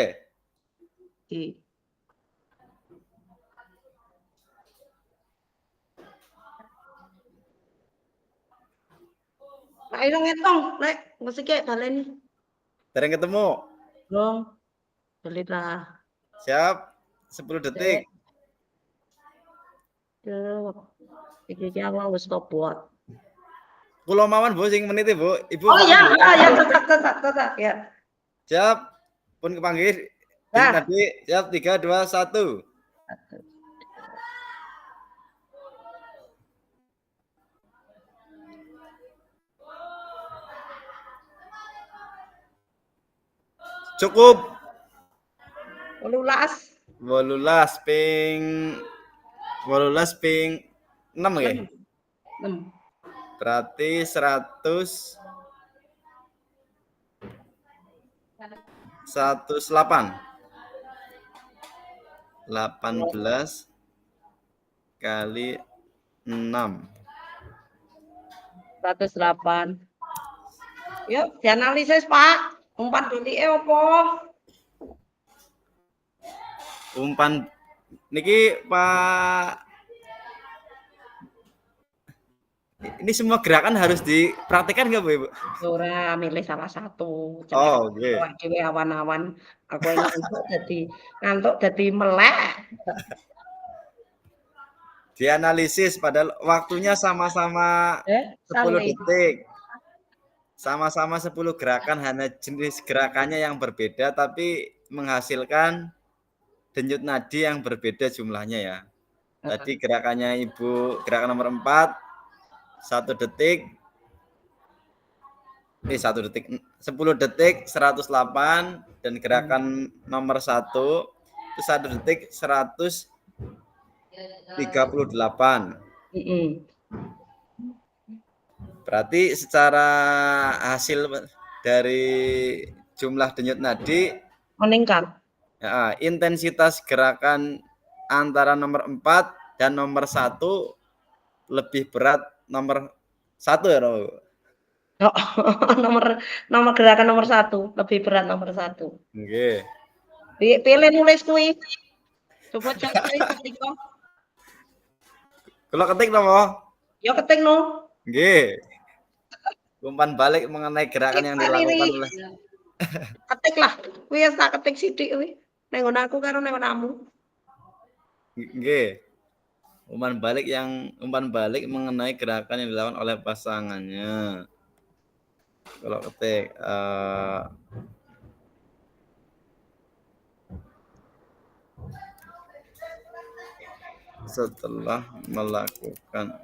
Nah, itu ngitung, Lek. Mesti kayak baleni. Dereng ketemu. Dong. Beli lah. Siap. 10 detik. Iki awal wis buat. Kulo mawon, Bu, sing menit, Bu. Ibu. Oh iya, ya tetap ya. Siap. Pun kepanggih. Nah. Tadi siap 3, 2, 1. Cukup. 18. 18 ping 6 ya? 6. Berarti 108. 18 kali 6. 108. Yuk, dianalisis, Pak. Umpan delike opo? Umpan niki Pak. Ini semua gerakan harus dipraktikkan nggak, Bu, Ibu? Ora milih salah satu. Oh, oke. Dhewe awan-awan. Aku ngantuk dadi melek. Dianalisis padahal waktunya sama-sama 10 detik. Sama-sama 10 gerakan, hanya jenis gerakannya yang berbeda tapi menghasilkan denyut nadi yang berbeda jumlahnya ya. Tadi gerakannya Ibu, gerakan nomor 4, 1 detik. 1 detik, 10 detik 108, dan gerakan nomor 1 itu 1 detik 138. Berarti secara hasil dari jumlah denyut nadi meningkat. Ya, intensitas gerakan antara nomor 4 dan nomor 1 lebih berat nomor 1 ya, Bu? nomor gerakan nomor 1 lebih berat nomor 1. Nggih. Pilih nulis kuwi. Coba cek ketika. Kalau ketik napa? Ya ketik no. Nggih. Umpan balik mengenai gerakan yang dilakukan oleh ketik lah. Kuwi wis tak ketik sithik kuwi. Ning ngono aku karo ning kamu. Nggih. Umpan balik mengenai gerakan yang dilakukan oleh pasangannya. Kalau ketik setelah melakukan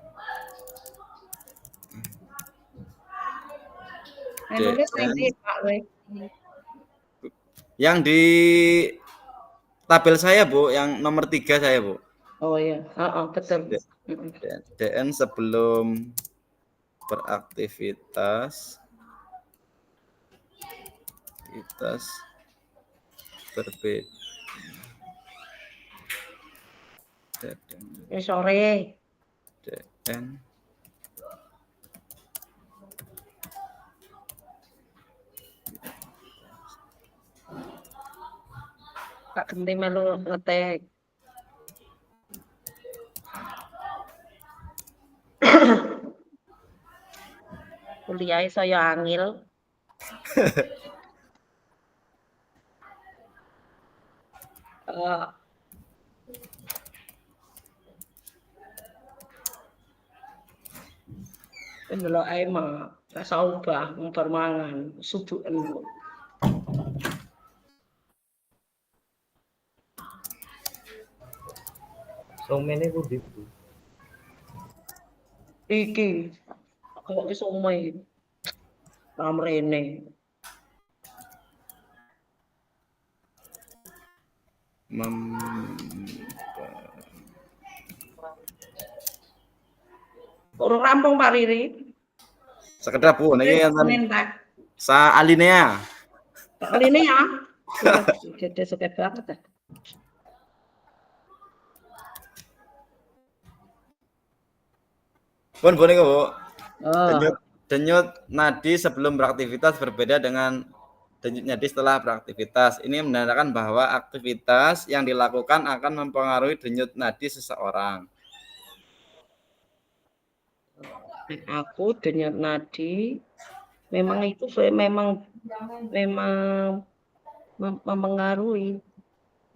yang di tabel saya, Bu, yang nomor 3 saya, Bu. Oh iya, betul. DN sebelum beraktivitas berbeda. Sore. DN Kak Genti melu ngetek. Kuliah saya angil. Ndelok ae mah rasa ubah bar mangan subuken. Somene ku ndi, Bu? Iki kok iso omah ramrene. Urung rampung Pak Riri. Sekedap Bu, niki Senin tak. sa alinea. Kali ini ya. Gede suka banget. Pun Bu niku Bu. Oh. Denyut nadi sebelum beraktivitas berbeda dengan denyut nadi setelah beraktivitas. Ini menandakan bahwa aktivitas yang dilakukan akan mempengaruhi denyut nadi seseorang. Aku denyut nadi memang itu memang mempengaruhi.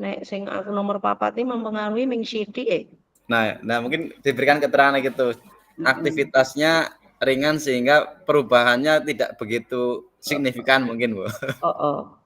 Nek sing aku nomor papat ini mempengaruhi ming sithik. Nah, mungkin diberikan keterangan gitu. Aktivitasnya ringan sehingga perubahannya tidak begitu signifikan mungkin, Bu. Oh.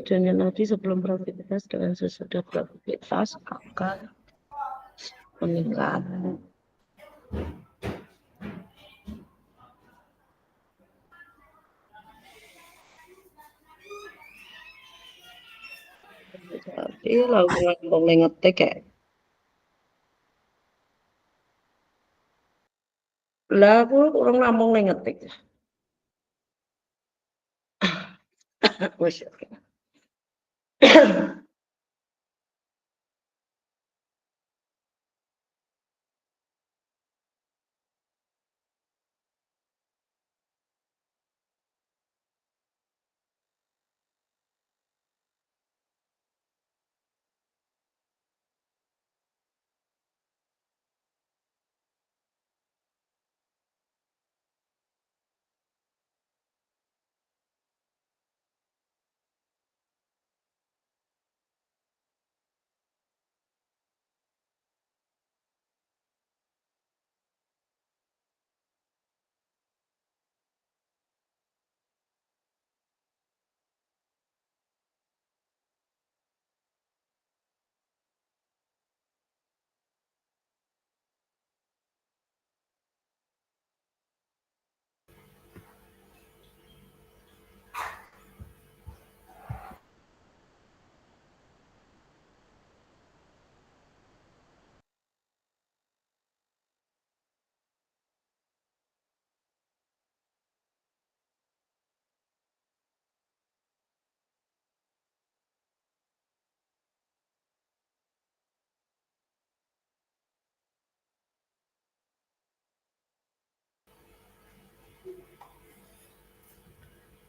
Denyut nadi sebelum beraktivitas dengan sesudah beraktivitas akan meningkat. Tapi langsung ngetik ya. Lah aku kurang ngomong ngetik. Wes.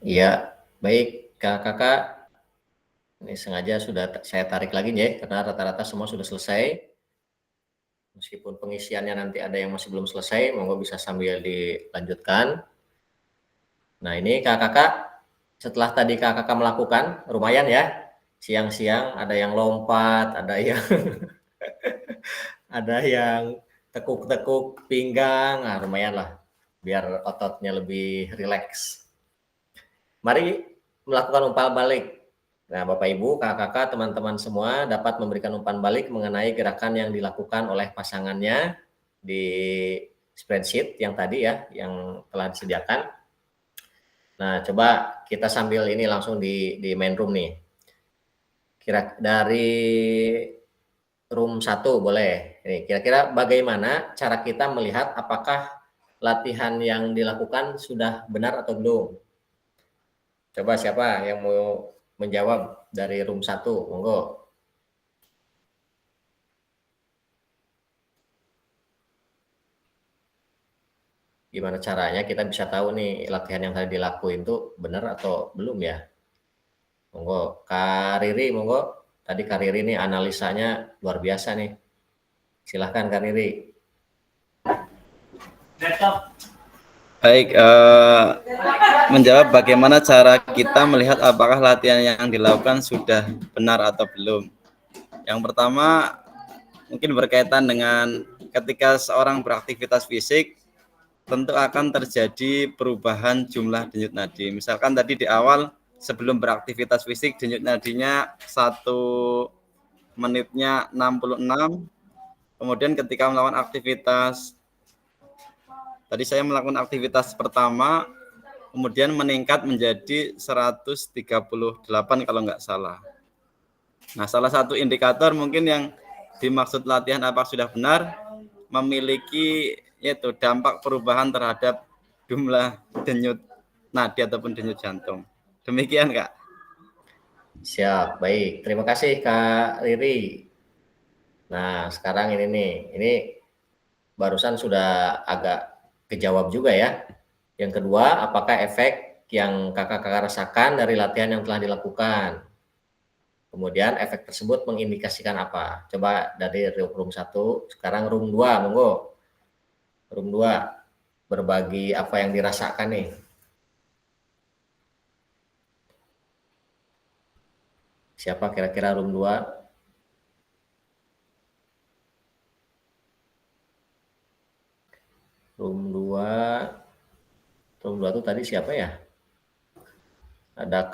Iya, baik kakak. Ini sengaja sudah saya tarik lagi ya, karena rata-rata semua sudah selesai. Meskipun pengisiannya nanti ada yang masih belum selesai, monggo bisa sambil dilanjutkan. Nah ini kakak, setelah tadi kakak melakukan, lumayan ya, siang-siang ada yang lompat, ada yang ada yang tekuk-tekuk pinggang, nah lumayan lah, biar ototnya lebih rileks. Mari melakukan umpan balik. Nah, Bapak Ibu, kakak-kakak, teman-teman semua dapat memberikan umpan balik mengenai gerakan yang dilakukan oleh pasangannya di spreadsheet yang tadi ya, yang telah disediakan. Nah, coba kita sambil ini langsung di main room nih. Dari room 1 boleh. Ini kira-kira bagaimana cara kita melihat apakah latihan yang dilakukan sudah benar atau belum? Coba siapa yang mau menjawab dari room 1? Monggo. Gimana caranya kita bisa tahu nih latihan yang tadi dilakuin tuh benar atau belum ya? Monggo, Kak Riri, monggo. Tadi Kak Riri nih analisanya luar biasa nih. Silahkan Kak Riri. Baik, menjawab bagaimana cara kita melihat apakah latihan yang dilakukan sudah benar atau belum. Yang pertama, mungkin berkaitan dengan ketika seorang beraktivitas fisik, tentu akan terjadi perubahan jumlah denyut nadi. Misalkan tadi di awal sebelum beraktivitas fisik denyut nadinya 1 menitnya 66, kemudian ketika melakukan aktivitas, tadi saya melakukan aktivitas pertama, kemudian meningkat menjadi 138 kalau nggak salah. Nah, salah satu indikator mungkin yang dimaksud latihan apakah sudah benar, memiliki yaitu dampak perubahan terhadap jumlah denyut nadi ataupun denyut jantung. Demikian, Kak. Siap, baik. Terima kasih Kak Riri. Nah, sekarang ini nih, ini barusan sudah agak kejawab juga ya. Yang kedua, apakah efek yang kakak-kakak rasakan dari latihan yang telah dilakukan? Kemudian efek tersebut mengindikasikan apa? Coba dari room 1, sekarang room 2, monggo. Room 2, berbagi apa yang dirasakan nih. Siapa kira-kira room 2? Room 2 itu tadi siapa ya? Ada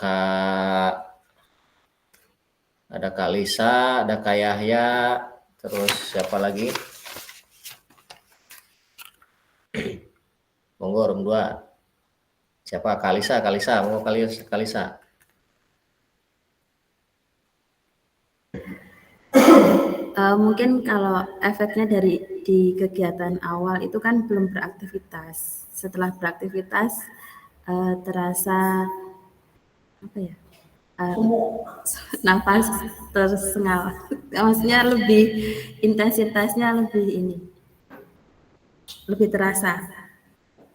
Kak Lisa, ada Kak Yahya, terus siapa lagi? Monggo room 2. Siapa? Kak Lisa, monggo Kak Lisa. Mungkin kalau efeknya di kegiatan awal itu kan belum beraktivitas. Setelah beraktivitas terasa apa ya? Nafas tersengal. Maksudnya lebih intensitasnya lebih terasa.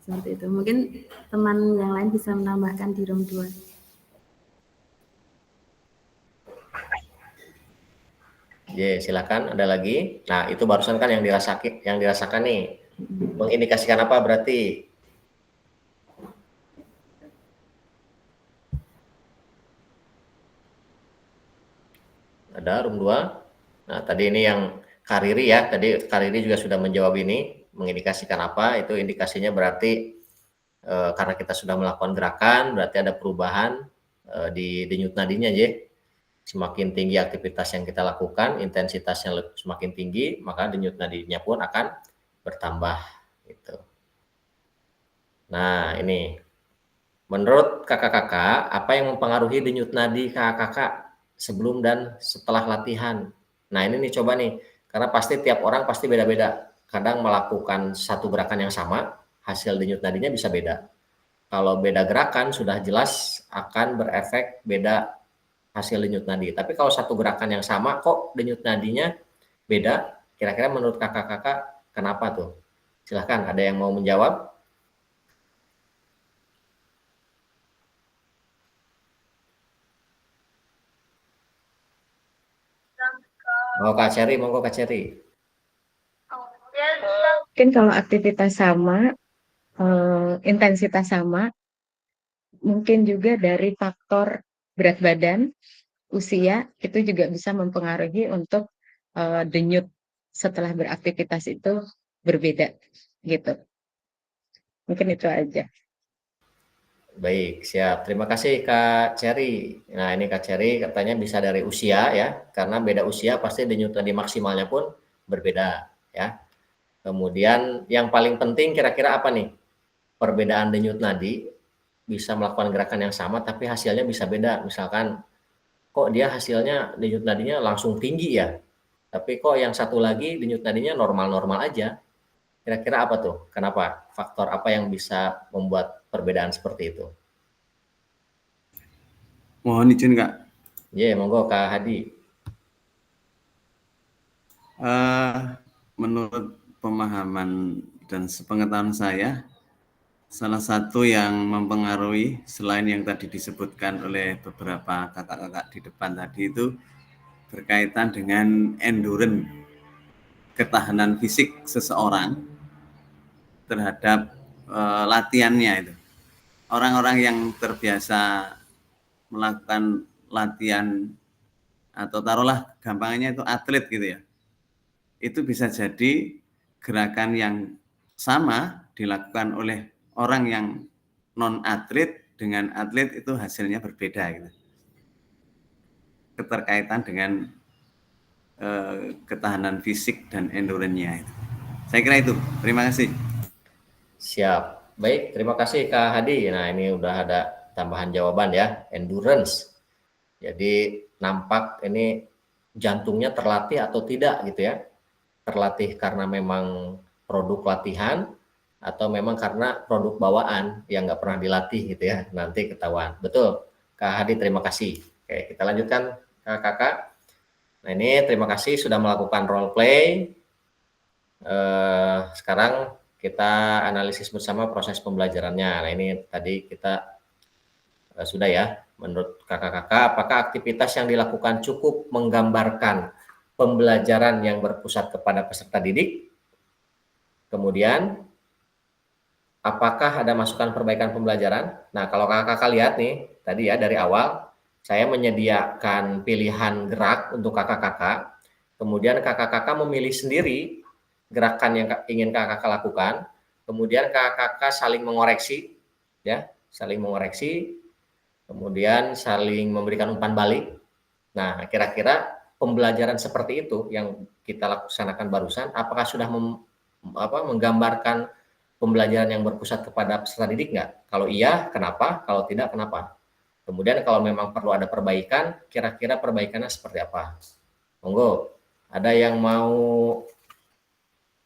Seperti itu. Mungkin teman yang lain bisa menambahkan di room 2. Silakan, ada lagi. Nah, itu barusan kan yang dirasakan nih. Mengindikasikan apa berarti? Ada room 2. Nah, tadi ini yang Kak Riri ya. Tadi Kak Riri juga sudah menjawab ini. Mengindikasikan apa? Itu indikasinya berarti karena kita sudah melakukan gerakan, berarti ada perubahan di denyut nadinya, Semakin tinggi aktivitas yang kita lakukan, intensitasnya semakin tinggi, maka denyut nadinya pun akan bertambah gitu. Nah, ini menurut kakak-kakak, apa yang mempengaruhi denyut nadi kakak-kakak sebelum dan setelah latihan? Nah, ini nih coba nih, karena pasti tiap orang pasti beda-beda. Kadang melakukan satu gerakan yang sama, hasil denyut nadinya bisa beda. Kalau beda gerakan sudah jelas akan berefek beda hasil denyut nadi. Tapi kalau satu gerakan yang sama kok denyut nadinya beda, kira-kira menurut kakak-kakak kenapa tuh? Silahkan, ada yang mau menjawab? Monggo Kak Cherry. Mungkin kalau aktivitas sama, intensitas sama, mungkin juga dari faktor berat badan, usia, itu juga bisa mempengaruhi untuk denyut setelah beraktivitas itu berbeda, gitu. Mungkin itu aja. Baik, siap. Terima kasih Kak Cherry. Nah, ini Kak Cherry katanya bisa dari usia ya, karena beda usia pasti denyut nadi maksimalnya pun berbeda ya. Kemudian yang paling penting kira-kira apa nih? Perbedaan denyut nadi bisa melakukan gerakan yang sama tapi hasilnya bisa beda. Misalkan kok dia hasilnya denyut nadinya langsung tinggi ya, tapi kok yang satu lagi denyut nadinya normal-normal aja. Kira-kira apa tuh? Kenapa? Faktor apa yang bisa membuat perbedaan seperti itu? Mohon izin Kak. Monggo Kak Hadi. Menurut pemahaman dan sepengetahuan saya, salah satu yang mempengaruhi selain yang tadi disebutkan oleh beberapa kakak-kakak di depan tadi itu berkaitan dengan endurance, ketahanan fisik seseorang terhadap latihannya itu. Orang-orang yang terbiasa melakukan latihan atau taruhlah gampangnya itu atlet gitu ya, itu bisa jadi gerakan yang sama dilakukan oleh orang yang non atlet dengan atlet itu hasilnya berbeda gitu. Keterkaitan dengan ketahanan fisik dan endurance-nya itu. Saya kira itu. Terima kasih. Siap. Baik, terima kasih Kak Hadi. Nah, ini udah ada tambahan jawaban ya, endurance. Jadi nampak ini jantungnya terlatih atau tidak gitu ya. Terlatih karena memang produk latihan atau memang karena produk bawaan yang nggak pernah dilatih gitu ya, nanti ketahuan. Betul, Kak Hadi, terima kasih. Oke, kita lanjutkan Kakak. Nah, ini terima kasih sudah melakukan role play. Sekarang kita analisis bersama proses pembelajarannya. Nah, ini tadi kita sudah ya. Menurut kakak-kakak, apakah aktivitas yang dilakukan cukup menggambarkan pembelajaran yang berpusat kepada peserta didik? Kemudian, apakah ada masukan perbaikan pembelajaran? Nah, kalau kakak-kakak lihat nih, tadi ya dari awal, saya menyediakan pilihan gerak untuk kakak-kakak. Kemudian kakak-kakak memilih sendiri gerakan yang ingin kakak-kakak lakukan. Kemudian kakak-kakak saling mengoreksi, ya, saling mengoreksi. Kemudian saling memberikan umpan balik. Nah, kira-kira pembelajaran seperti itu yang kita laksanakan barusan, apakah sudah menggambarkan pembelajaran yang berpusat kepada peserta didik nggak? Kalau iya, kenapa? Kalau tidak, kenapa? Kemudian kalau memang perlu ada perbaikan, kira-kira perbaikannya seperti apa? Monggo, ada yang mau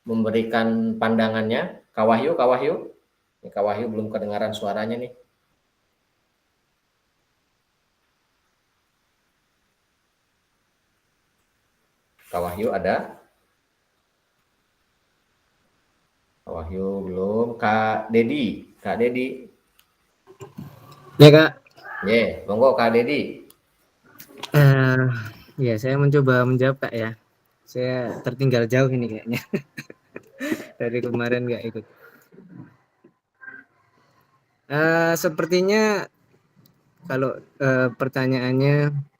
memberikan pandangannya? Kak Wahyu, Kak Wahyu? Ini Kak Wahyu belum kedengaran suaranya nih. Kak Wahyu ada? Kak Wahyu belum. Kak Dedi, Kak Dedi. Ya Kak. Monggo Kak Dedi. Ya, saya mencoba menjawab Kak ya. Saya tertinggal jauh ini kayaknya. Dari kemarin nggak ikut. Sepertinya kalau pertanyaannya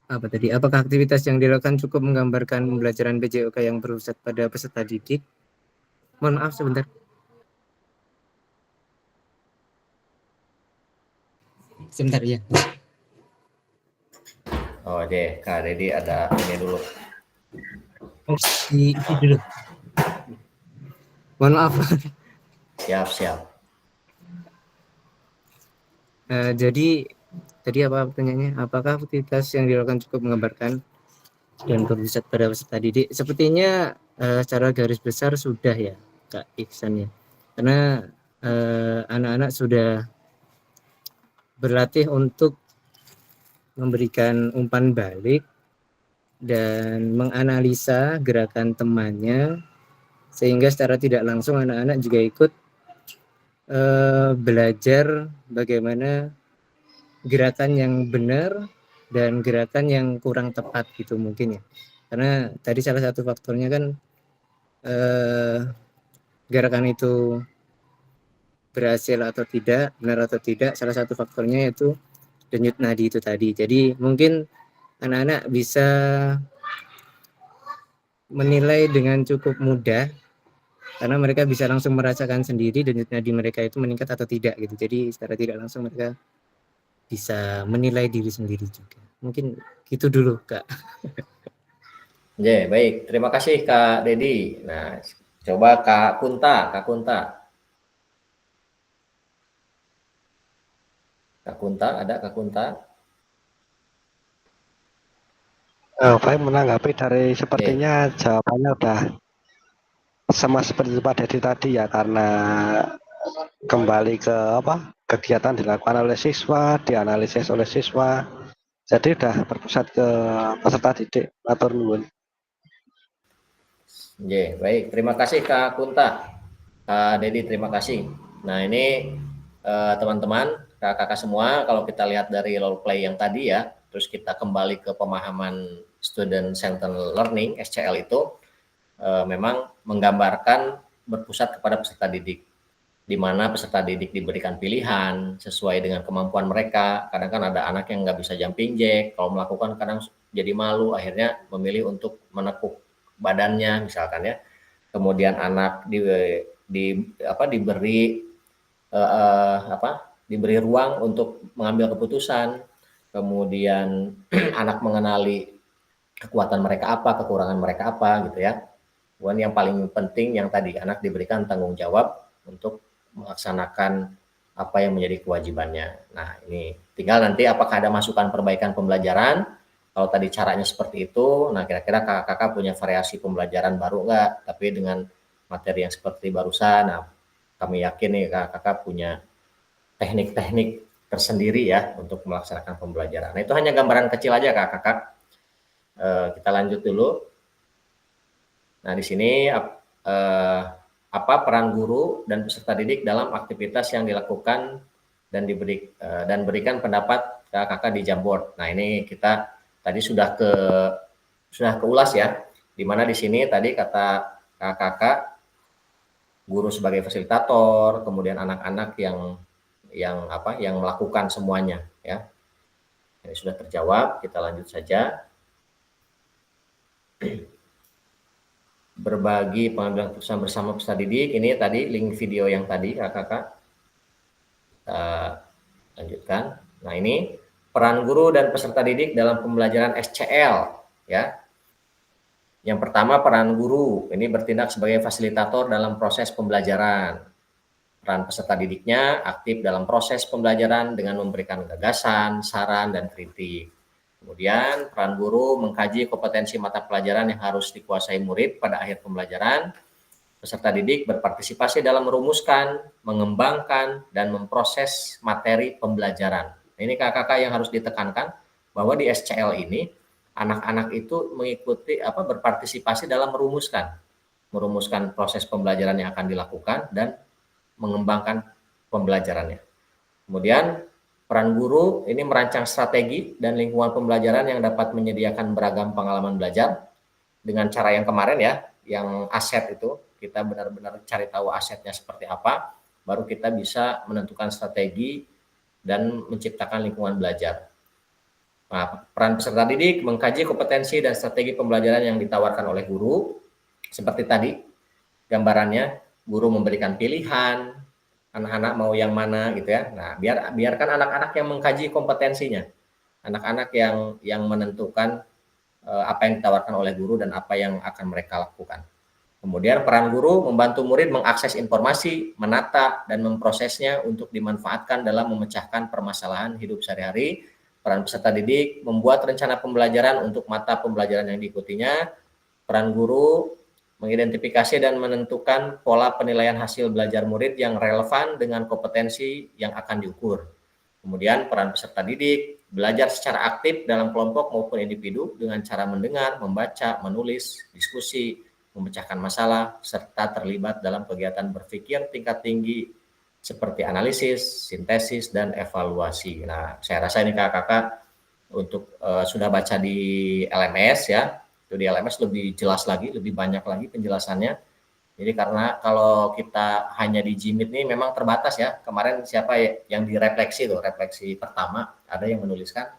apa tadi? Apakah aktivitas yang dilakukan cukup menggambarkan pembelajaran PJOK yang berpusat pada peserta didik? Mohon maaf sebentar. Sebentar ya. Oh deh, Kak Dedi ada ini dulu. Isi dulu. Mohon maaf. Siap. Jadi tadi apa pertanyaannya? Apakah aktivitas yang dilakukan cukup menggambarkan dan berpusat pada peserta didik? Sepertinya secara garis besar sudah ya Kak Iksan ya. Karena anak-anak sudah berlatih untuk memberikan umpan balik dan menganalisa gerakan temannya, sehingga secara tidak langsung anak-anak juga ikut belajar bagaimana gerakan yang benar dan gerakan yang kurang tepat gitu mungkin ya. Karena tadi salah satu faktornya kan gerakan itu berhasil atau tidak, benar atau tidak, salah satu faktornya itu denyut nadi itu tadi. Jadi mungkin anak-anak bisa menilai dengan cukup mudah karena mereka bisa langsung merasakan sendiri denyut nadi mereka itu meningkat atau tidak gitu. Jadi secara tidak langsung mereka bisa menilai diri sendiri juga. Mungkin gitu dulu Kak. Baik. Terima kasih Kak Dedi. Nah, coba Kak Kunta. Kak Kunta, ada Kak Kunta? Baik, menanggapi dari sepertinya jawabannya udah sama seperti Pak Dedi tadi ya, karena kembali ke kegiatan dilakukan oleh siswa, dianalisis oleh siswa, jadi udah berpusat ke peserta didik. Matur nuwun. Baik, terima kasih Kak Kunta. Kak Dedi, terima kasih. Nah ini teman-teman, kakak-kakak semua, kalau kita lihat dari role play yang tadi ya, terus kita kembali ke pemahaman Student Centered Learning, SCL itu memang menggambarkan berpusat kepada peserta didik, di mana peserta didik diberikan pilihan sesuai dengan kemampuan mereka. Kadang kan ada anak yang nggak bisa jumping jack, kalau melakukan kadang jadi malu, akhirnya memilih untuk menekuk badannya misalkan ya. Kemudian anak diberi ruang untuk mengambil keputusan. Kemudian anak mengenali kekuatan mereka apa, kekurangan mereka apa gitu ya. Dan yang paling penting yang tadi, anak diberikan tanggung jawab untuk melaksanakan apa yang menjadi kewajibannya. Nah ini tinggal nanti apakah ada masukan perbaikan pembelajaran. Kalau tadi caranya seperti itu, nah kira-kira kakak-kakak punya variasi pembelajaran baru enggak? Tapi dengan materi yang seperti barusan, nah kami yakin nih kakak-kakak punya teknik-teknik tersendiri ya untuk melaksanakan pembelajaran. Nah itu hanya gambaran kecil aja kakak-kakak. Kita lanjut dulu. Nah di sini apa peran guru dan peserta didik dalam aktivitas yang dilakukan dan berikan pendapat kakak-kakak di Jamboard. Nah ini kita tadi sudah keulas ya, di mana di sini tadi kata kakak guru sebagai fasilitator, kemudian anak-anak yang melakukan semuanya ya. Ini sudah terjawab, kita lanjut saja. Berbagi pengambilan keputusan bersama peserta didik, ini tadi link video yang tadi kakak-kakak. Kita lanjutkan. Nah ini peran guru dan peserta didik dalam pembelajaran SCL ya. Yang pertama peran guru, ini bertindak sebagai fasilitator dalam proses pembelajaran. Peran peserta didiknya aktif dalam proses pembelajaran dengan memberikan gagasan, saran, dan kritik. Kemudian peran guru mengkaji kompetensi mata pelajaran yang harus dikuasai murid pada akhir pembelajaran. Peserta didik berpartisipasi dalam merumuskan, mengembangkan, dan memproses materi pembelajaran. Ini kakak-kakak yang harus ditekankan bahwa di SCL ini anak-anak itu mengikuti berpartisipasi dalam merumuskan proses pembelajaran yang akan dilakukan dan mengembangkan pembelajarannya. Kemudian peran guru ini merancang strategi dan lingkungan pembelajaran yang dapat menyediakan beragam pengalaman belajar dengan cara yang kemarin ya, yang aset itu kita benar-benar cari tahu asetnya seperti apa, baru kita bisa menentukan strategi dan menciptakan lingkungan belajar. Nah, peran peserta didik mengkaji kompetensi dan strategi pembelajaran yang ditawarkan oleh guru. Seperti tadi gambarannya, guru memberikan pilihan, anak-anak mau yang mana gitu ya. Nah, biarkan anak-anak yang mengkaji kompetensinya. Anak-anak yang menentukan apa yang ditawarkan oleh guru dan apa yang akan mereka lakukan. Kemudian peran guru membantu murid mengakses informasi, menata, dan memprosesnya untuk dimanfaatkan dalam memecahkan permasalahan hidup sehari-hari. Peran peserta didik membuat rencana pembelajaran untuk mata pembelajaran yang diikutinya. Peran guru mengidentifikasi dan menentukan pola penilaian hasil belajar murid yang relevan dengan kompetensi yang akan diukur. Kemudian peran peserta didik belajar secara aktif dalam kelompok maupun individu dengan cara mendengar, membaca, menulis, diskusi, memecahkan masalah, serta terlibat dalam kegiatan berpikir tingkat tinggi seperti analisis, sintesis, dan evaluasi. Nah, saya rasa ini kakak-kakak untuk sudah baca di LMS ya, itu di LMS lebih jelas lagi, lebih banyak lagi penjelasannya. Jadi karena kalau kita hanya di Jimit ini memang terbatas ya. Kemarin siapa yang direfleksi tuh, refleksi pertama ada yang menuliskan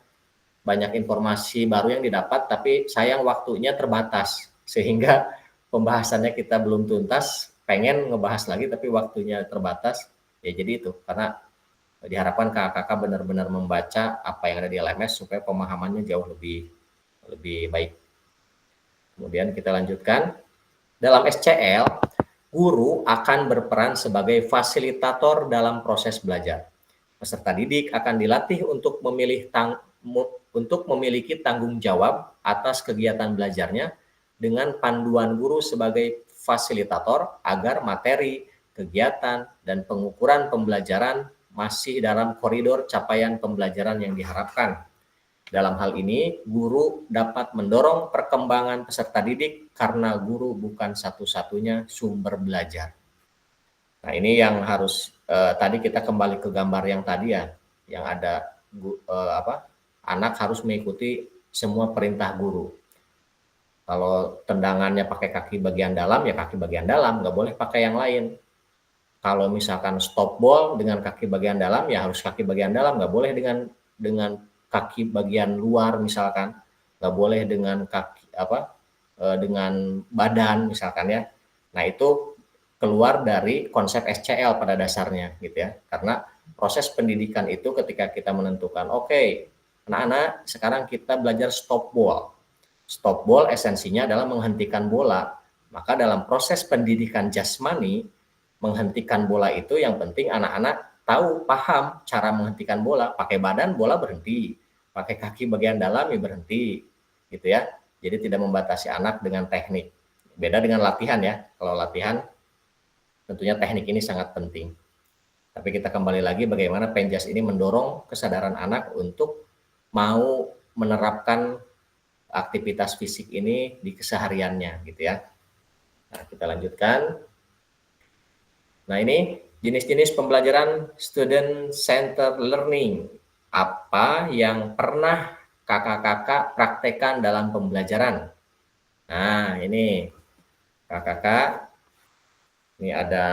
banyak informasi baru yang didapat, tapi sayang waktunya terbatas sehingga pembahasannya kita belum tuntas, pengen ngebahas lagi tapi waktunya terbatas. Ya jadi itu, karena diharapkan kakak-kakak benar-benar membaca apa yang ada di LMS supaya pemahamannya jauh lebih baik. Kemudian kita lanjutkan. Dalam SCL, guru akan berperan sebagai fasilitator dalam proses belajar. Peserta didik akan dilatih untuk memiliki tanggung jawab atas kegiatan belajarnya dengan panduan guru sebagai fasilitator agar materi, kegiatan, dan pengukuran pembelajaran masih dalam koridor capaian pembelajaran yang diharapkan. Dalam hal ini, guru dapat mendorong perkembangan peserta didik karena guru bukan satu-satunya sumber belajar. Nah, ini yang harus tadi kita kembali ke gambar yang tadi ya, yang ada anak harus mengikuti semua perintah guru. Kalau tendangannya pakai kaki bagian dalam, ya kaki bagian dalam, nggak boleh pakai yang lain. Kalau misalkan stop ball dengan kaki bagian dalam, ya harus kaki bagian dalam, nggak boleh dengan kaki bagian luar misalkan, nggak boleh dengan kaki dengan badan misalkan ya. Nah, itu keluar dari konsep SCL pada dasarnya gitu ya. Karena proses pendidikan itu ketika kita menentukan, oke, anak-anak sekarang kita belajar stop ball. Stop ball esensinya adalah menghentikan bola. Maka dalam proses pendidikan jasmani, menghentikan bola itu yang penting anak-anak tahu, paham cara menghentikan bola. Pakai badan bola berhenti, pakai kaki bagian dalam ya berhenti gitu ya. Jadi tidak membatasi anak dengan teknik. Beda dengan latihan ya. Kalau latihan tentunya teknik ini sangat penting. Tapi kita kembali lagi bagaimana Penjas ini mendorong kesadaran anak untuk mau menerapkan aktivitas fisik ini di kesehariannya gitu ya. Nah, kita lanjutkan. Nah, ini jenis-jenis pembelajaran student centered learning. Apa yang pernah kakak-kakak praktekkan dalam pembelajaran? Nah, ini kakak-kakak, ini ada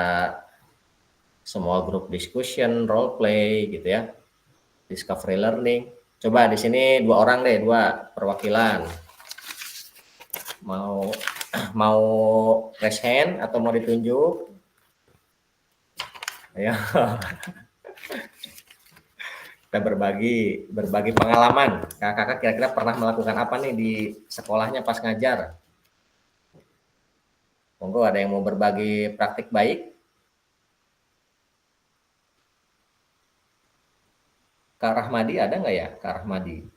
small group discussion, role play gitu ya, discovery learning. Coba di sini 2 orang deh, 2 perwakilan. Mau raise hand atau mau ditunjuk? Ayo. Kita berbagi pengalaman. Kakak-kakak kira-kira pernah melakukan apa nih di sekolahnya pas ngajar? Monggo, ada yang mau berbagi praktik baik? Kak Rahmadi ada nggak ya? Kak Rahmadi.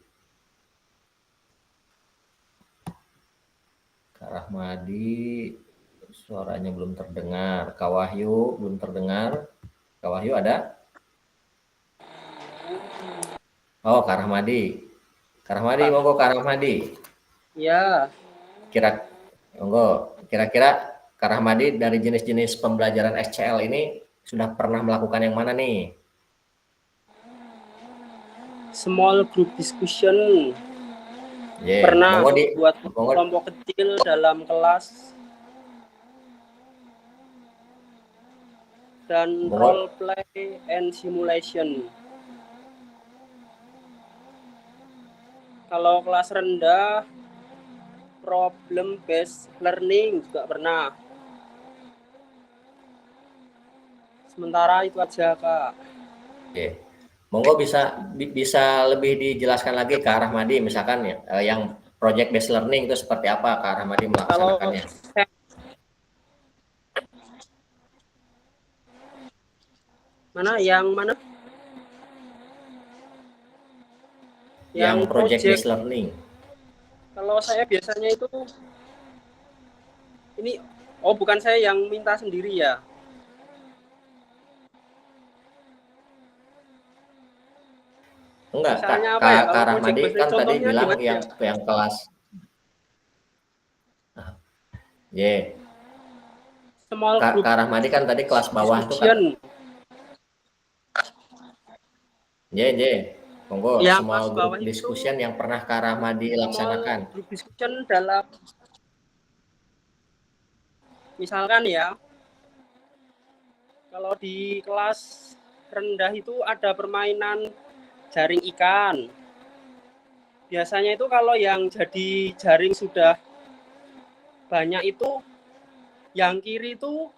Kak Rahmadi suaranya belum terdengar. Kak Wahyu belum terdengar. Kak Wahyu ada? Oh, Kak Rahmadi. Kak Rahmadi, monggo Kak Rahmadi. Ya. Kira-kira Kak Rahmadi dari jenis-jenis pembelajaran SCL ini sudah pernah melakukan yang mana nih? Small group discussion. Pernah buat kelompok kecil dalam kelas. Dan role play and simulation. Kalau kelas rendah, problem based learning juga pernah. Sementara itu aja, Kak. Oke. Monggo bisa lebih dijelaskan lagi Kak Rahmadi, misalkan ya, yang project based learning itu seperti apa Kak Rahmadi melaksanakannya? Yang mana? Yang project based learning. Kalau saya biasanya itu bukan saya yang minta sendiri ya. Enggak, Kak Rahmadi kan tadi bilang yang kelas. Kak Rahmadi kan tadi kelas bawah itu kan. Monggo, small group discussion yang pernah Kak Rahmadi laksanakan. Group discussion dalam, misalkan ya, kalau di kelas rendah itu ada permainan jaring ikan. Biasanya itu kalau yang jadi jaring sudah banyak itu, yang kiri itu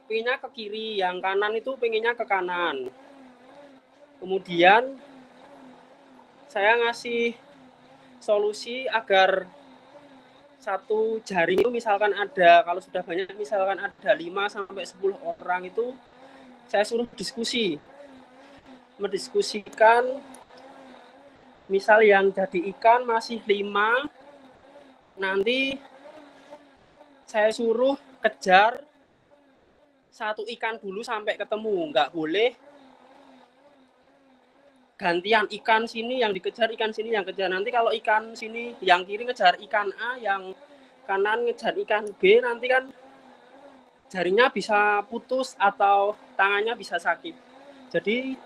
pengennya ke kiri, yang kanan itu pengennya ke kanan. Kemudian saya ngasih solusi agar satu jaring itu misalkan ada, kalau sudah banyak misalkan ada 5 sampai 10 orang itu, saya suruh diskusi. mendiskusikan misal yang jadi ikan masih 5, nanti saya suruh kejar 1 ikan dulu sampai ketemu, nggak boleh gantian ikan sini yang dikejar, ikan sini yang kejar. Nanti kalau ikan sini yang kiri ngejar ikan A, yang kanan ngejar ikan B, nanti kan jaringnya bisa putus atau tangannya bisa sakit. Jadi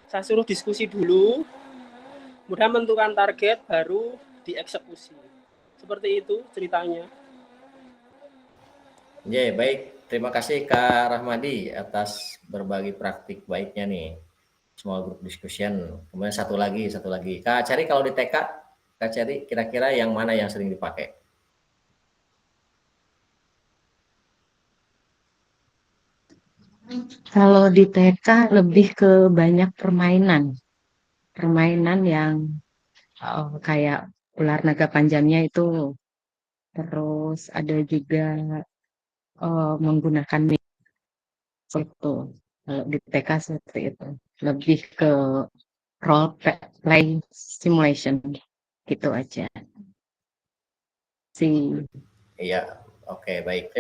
saya suruh diskusi dulu, kemudian menentukan target, baru dieksekusi. Seperti itu ceritanya. Ya, baik. Terima kasih Kak Rahmadi atas berbagi praktik baiknya nih. Small group discussion. Kemudian satu lagi. Kak Cari, kalau di TK, Kak Cari kira-kira yang mana yang sering dipakai? Kalau di TK lebih ke banyak permainan yang kayak ular naga panjangnya itu, terus ada juga menggunakan itu. Kalau di TK seperti itu, lebih ke role play simulation gitu aja sih. Iya, oke, baik.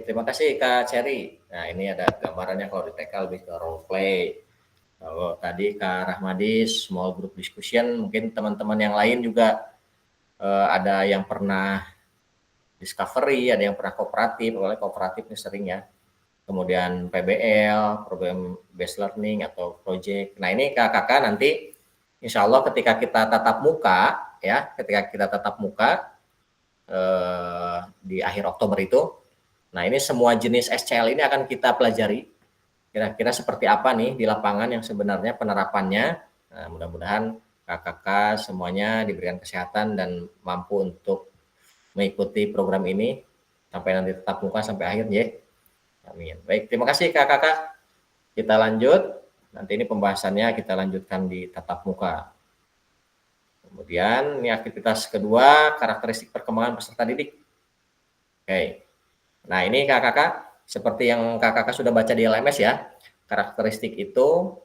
Terima kasih Kak Cherry. Nah, ini ada gambarannya kalau di TK lebih ke role play. Kalau tadi Kak Rahmadi small group discussion, mungkin teman-teman yang lain juga ada yang pernah discovery, ada yang pernah kooperatif, apalagi kooperatif ini sering ya. Kemudian PBL, program based learning atau project. Nah, ini kakak nanti insya Allah ketika kita tatap muka ya, di akhir Oktober itu, nah ini semua jenis SCL ini akan kita pelajari kira-kira seperti apa nih di lapangan yang sebenarnya penerapannya. Nah, mudah-mudahan kakak semuanya diberikan kesehatan dan mampu untuk mengikuti program ini sampai nanti tatap muka sampai akhir ya. Amin. Baik, terima kasih kakak. Kita lanjut. Nanti ini pembahasannya kita lanjutkan di tatap muka. Kemudian ini aktivitas kedua, karakteristik perkembangan peserta didik. Oke. Nah, ini kakak seperti yang kakak sudah baca di LMS ya. Karakteristik itu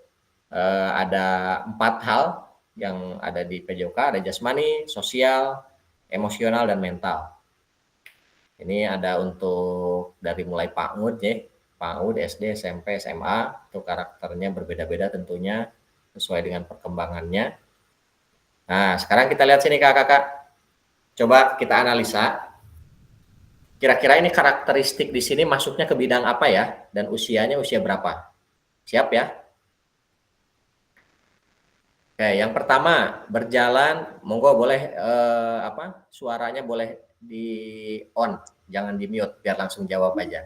ada 4 hal yang ada di PJOK, ada jasmani, sosial, emosional, dan mental. Ini ada untuk dari mulai PAUD ya, PAUD, SD, SMP, SMA, itu karakternya berbeda-beda tentunya sesuai dengan perkembangannya. Nah, sekarang kita lihat sini kakak. Coba kita analisa. Kira-kira ini karakteristik di sini masuknya ke bidang apa ya? Dan usianya usia berapa? Siap ya? Oke, yang pertama berjalan, monggo boleh suaranya boleh di on, jangan di mute biar langsung jawab aja.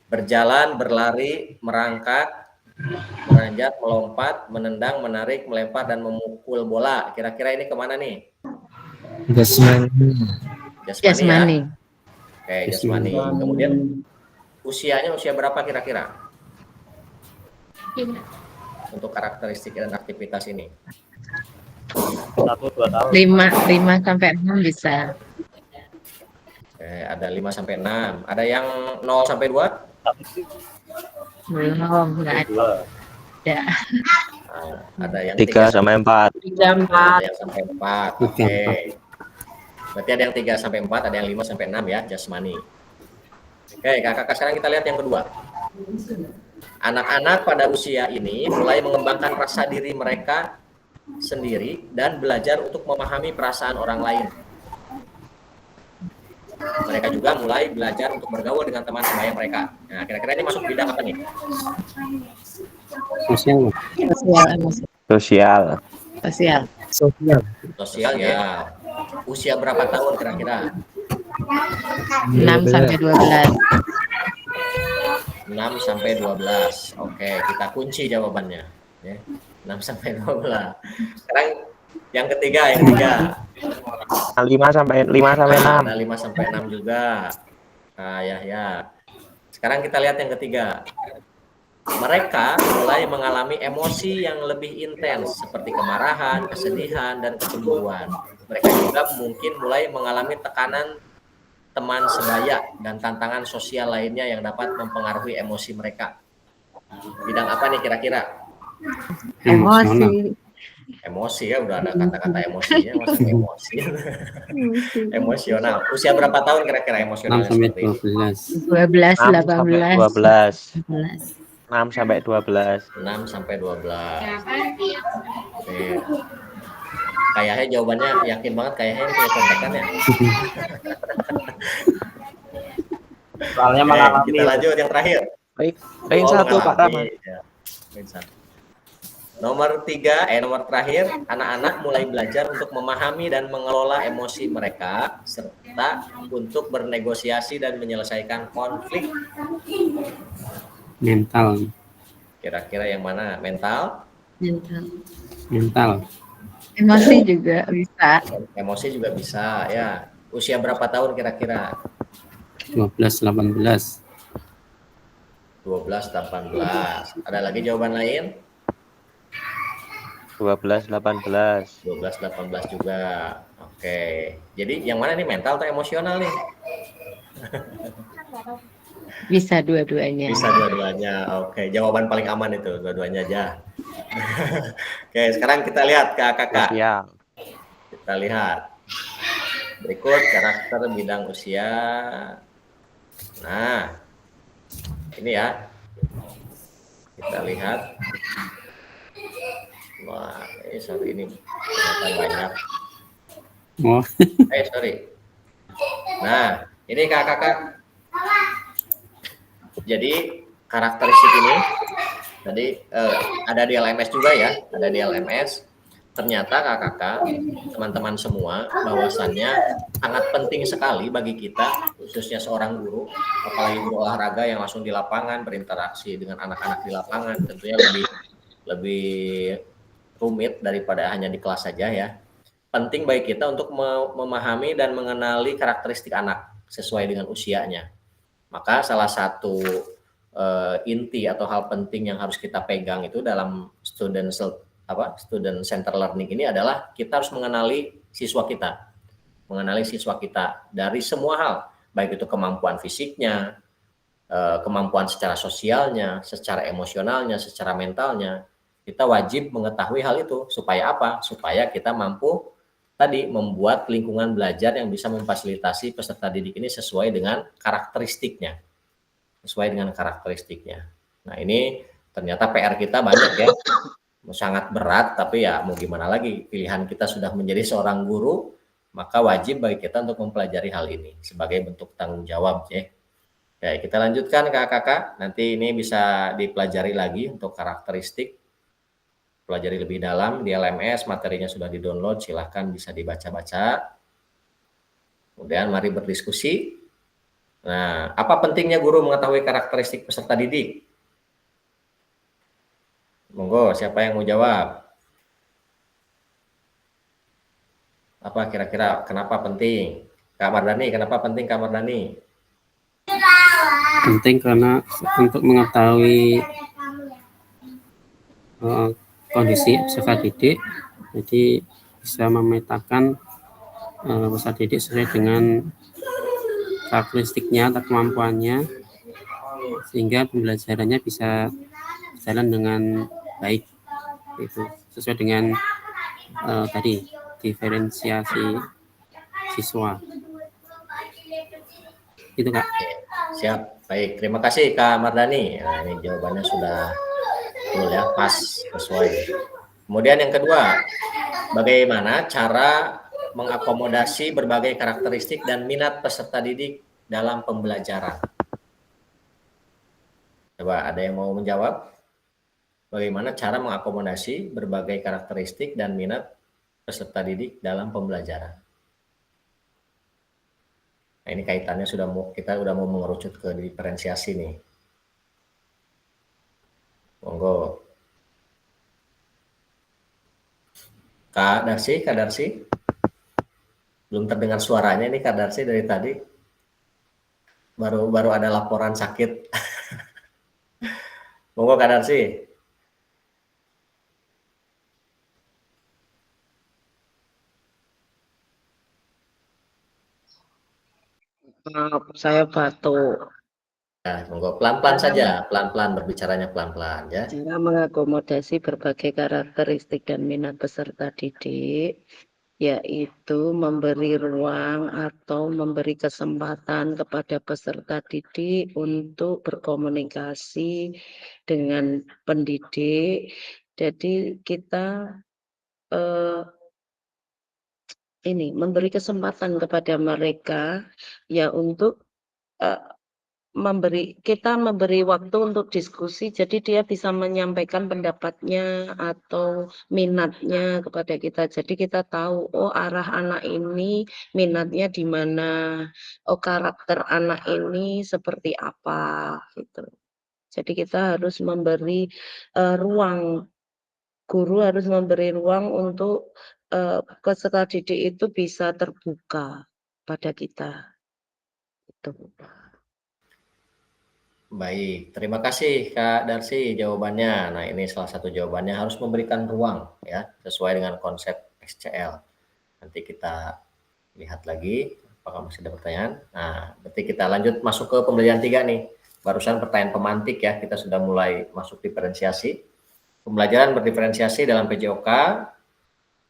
Berjalan, berlari, merangkak, meranjat, melompat, menendang, menarik, melempar, dan memukul bola. Kira-kira ini kemana nih? Jasmani. Jasmani. Ya? Oke, jasmani. Kemudian usianya usia berapa kira-kira? Untuk karakteristik dan aktivitas ini. 1-2 tahun. 5 sampai 6 bisa. Ada 5 sampai 6. Ada yang 0 sampai 2? Belum, enggak ada. Ada yang 3 sampai 4. 3 ada yang sampai 4. Oke. Berarti ada yang 3 sampai 4, ada yang 5 sampai 6 ya, jasmani. Oke, kakak sekarang kita lihat yang kedua. Anak-anak pada usia ini mulai mengembangkan rasa diri mereka sendiri dan belajar untuk memahami perasaan orang lain. Mereka juga mulai belajar untuk bergaul dengan teman sebaya mereka. Nah, kira-kira ini masuk bidang apa nih? Sosial ya. Usia berapa tahun kira-kira? 6 sampai 12. 6 sampai 12. Oke, kita kunci jawabannya. Ya. 6 sampai 12. Sekarang yang ketiga. 5 sampai 6. Ada 5 sampai 6 juga. Nah, ya. Sekarang kita lihat yang ketiga. Mereka mulai mengalami emosi yang lebih intens seperti kemarahan, kesedihan, dan kecemburuan. Mereka juga mungkin mulai mengalami tekanan teman sebaya dan tantangan sosial lainnya yang dapat mempengaruhi emosi mereka. Bidang apa nih kira-kira? Emosi. Emosi ya, udah ada kata-kata emosinya, masuk emosi. Emosi. Emosional. Usia berapa tahun kira-kira 6 emosionalnya sampai seperti ini? 12. 12, 6 sampai 18. 12. 6 sampai 12. 6 sampai 12. Oke. Kayaknya jawabannya yakin banget, kayaknya ini punya kontekan ya. Soalnya Oke, mengalami. kita lanjut yang terakhir. Ring 1 Pak Rahman. Ya. Ring 1. Nomor 3, nomor terakhir, anak-anak mulai belajar untuk memahami dan mengelola emosi mereka serta untuk bernegosiasi dan menyelesaikan konflik. Mental. Kira-kira yang mana? Mental? Mental. Emosi juga bisa. Emosi juga bisa ya. Usia berapa tahun kira-kira? 12, 18. 12, 18. Ada lagi jawaban lain? 12, 18. 12, 18 juga. Oke. Jadi yang mana nih, mental atau emosional nih? Bisa dua-duanya. Bisa dua-duanya. Oke, jawaban paling aman itu, dua-duanya aja. Oke, sekarang kita lihat kakak. Ya. Kita lihat. Berikut karakter bidang usia. Nah, ini ya. Kita lihat. Wah, sorry ini ternyata banyak. Oh. Sorry. Nah, ini kakak. Jadi karakteristik ini tadi ada di LMS juga ya, ada di LMS. Ternyata kakak, teman-teman semua, bahwasannya sangat penting sekali bagi kita, khususnya seorang guru, apalagi guru olahraga yang langsung di lapangan berinteraksi dengan anak-anak di lapangan, tentunya lebih rumit daripada hanya di kelas saja ya. Penting bagi kita untuk memahami dan mengenali karakteristik anak sesuai dengan usianya. Maka salah satu inti atau hal penting yang harus kita pegang itu dalam student center learning ini adalah kita harus mengenali siswa kita dari semua hal, baik itu kemampuan fisiknya, kemampuan secara sosialnya, secara emosionalnya, secara mentalnya. Kita wajib mengetahui hal itu supaya apa? Supaya kita mampu tadi membuat lingkungan belajar yang bisa memfasilitasi peserta didik ini sesuai dengan karakteristiknya. Nah, ini ternyata PR kita banyak ya. Sangat berat, tapi ya mau gimana lagi, pilihan kita sudah menjadi seorang guru, maka wajib bagi kita untuk mempelajari hal ini sebagai bentuk tanggung jawab ya. Oke, kita lanjutkan kakak, nanti ini bisa dipelajari lagi untuk karakteristik, pelajari lebih dalam di LMS, materinya sudah di-download, silahkan bisa dibaca-baca. Kemudian mari berdiskusi. Nah, apa pentingnya guru mengetahui karakteristik peserta didik? Monggo, siapa yang mau jawab? Apa kira-kira kenapa penting? Kak Mardani, kenapa penting Kak Mardani? Penting karena untuk mengetahui kondisi peserta didik, jadi bisa memetakan peserta didik sesuai dengan karakteristiknya atau kemampuannya, sehingga pembelajarannya bisa berjalan dengan baik, itu sesuai dengan tadi diferensiasi siswa. Itu Kak. Siap, baik. Terima kasih Kak Mardani. Nah, ini jawabannya sudah betul ya, pas, sesuai. Kemudian yang kedua, bagaimana cara mengakomodasi berbagai karakteristik dan minat peserta didik dalam pembelajaran? Coba ada yang mau menjawab? Bagaimana cara mengakomodasi berbagai karakteristik dan minat peserta didik dalam pembelajaran? Nah, ini kaitannya kita sudah mau mengerucut ke diferensiasi nih. Monggo. Kak Darsi. Belum terdengar suaranya nih Kak Darsi dari tadi. Baru ada laporan sakit. Monggo Kak Darsi. Saya batuk. monggo pelan-pelan saja, pelan-pelan berbicaranya pelan-pelan ya. Cara mengakomodasi berbagai karakteristik dan minat peserta didik, yaitu memberi ruang atau memberi kesempatan kepada peserta didik untuk berkomunikasi dengan pendidik. Jadi kita ini memberi kesempatan kepada mereka ya untuk memberi waktu untuk diskusi, jadi dia bisa menyampaikan pendapatnya atau minatnya kepada kita. Jadi kita tahu, oh arah anak ini minatnya di mana, oh karakter anak ini seperti apa gitu. Jadi kita harus memberi ruang, guru harus memberi ruang untuk peserta didik itu bisa terbuka pada kita. Itu. Baik, terima kasih Kak Darsi jawabannya. Nah, ini salah satu jawabannya, harus memberikan ruang ya, sesuai dengan konsep SCL. Nanti kita lihat lagi apakah masih ada pertanyaan. Nah, berarti kita lanjut masuk ke pembelajaran 3 nih. Barusan pertanyaan pemantik ya, kita sudah mulai masuk diferensiasi. Pembelajaran berdiferensiasi dalam PJOK.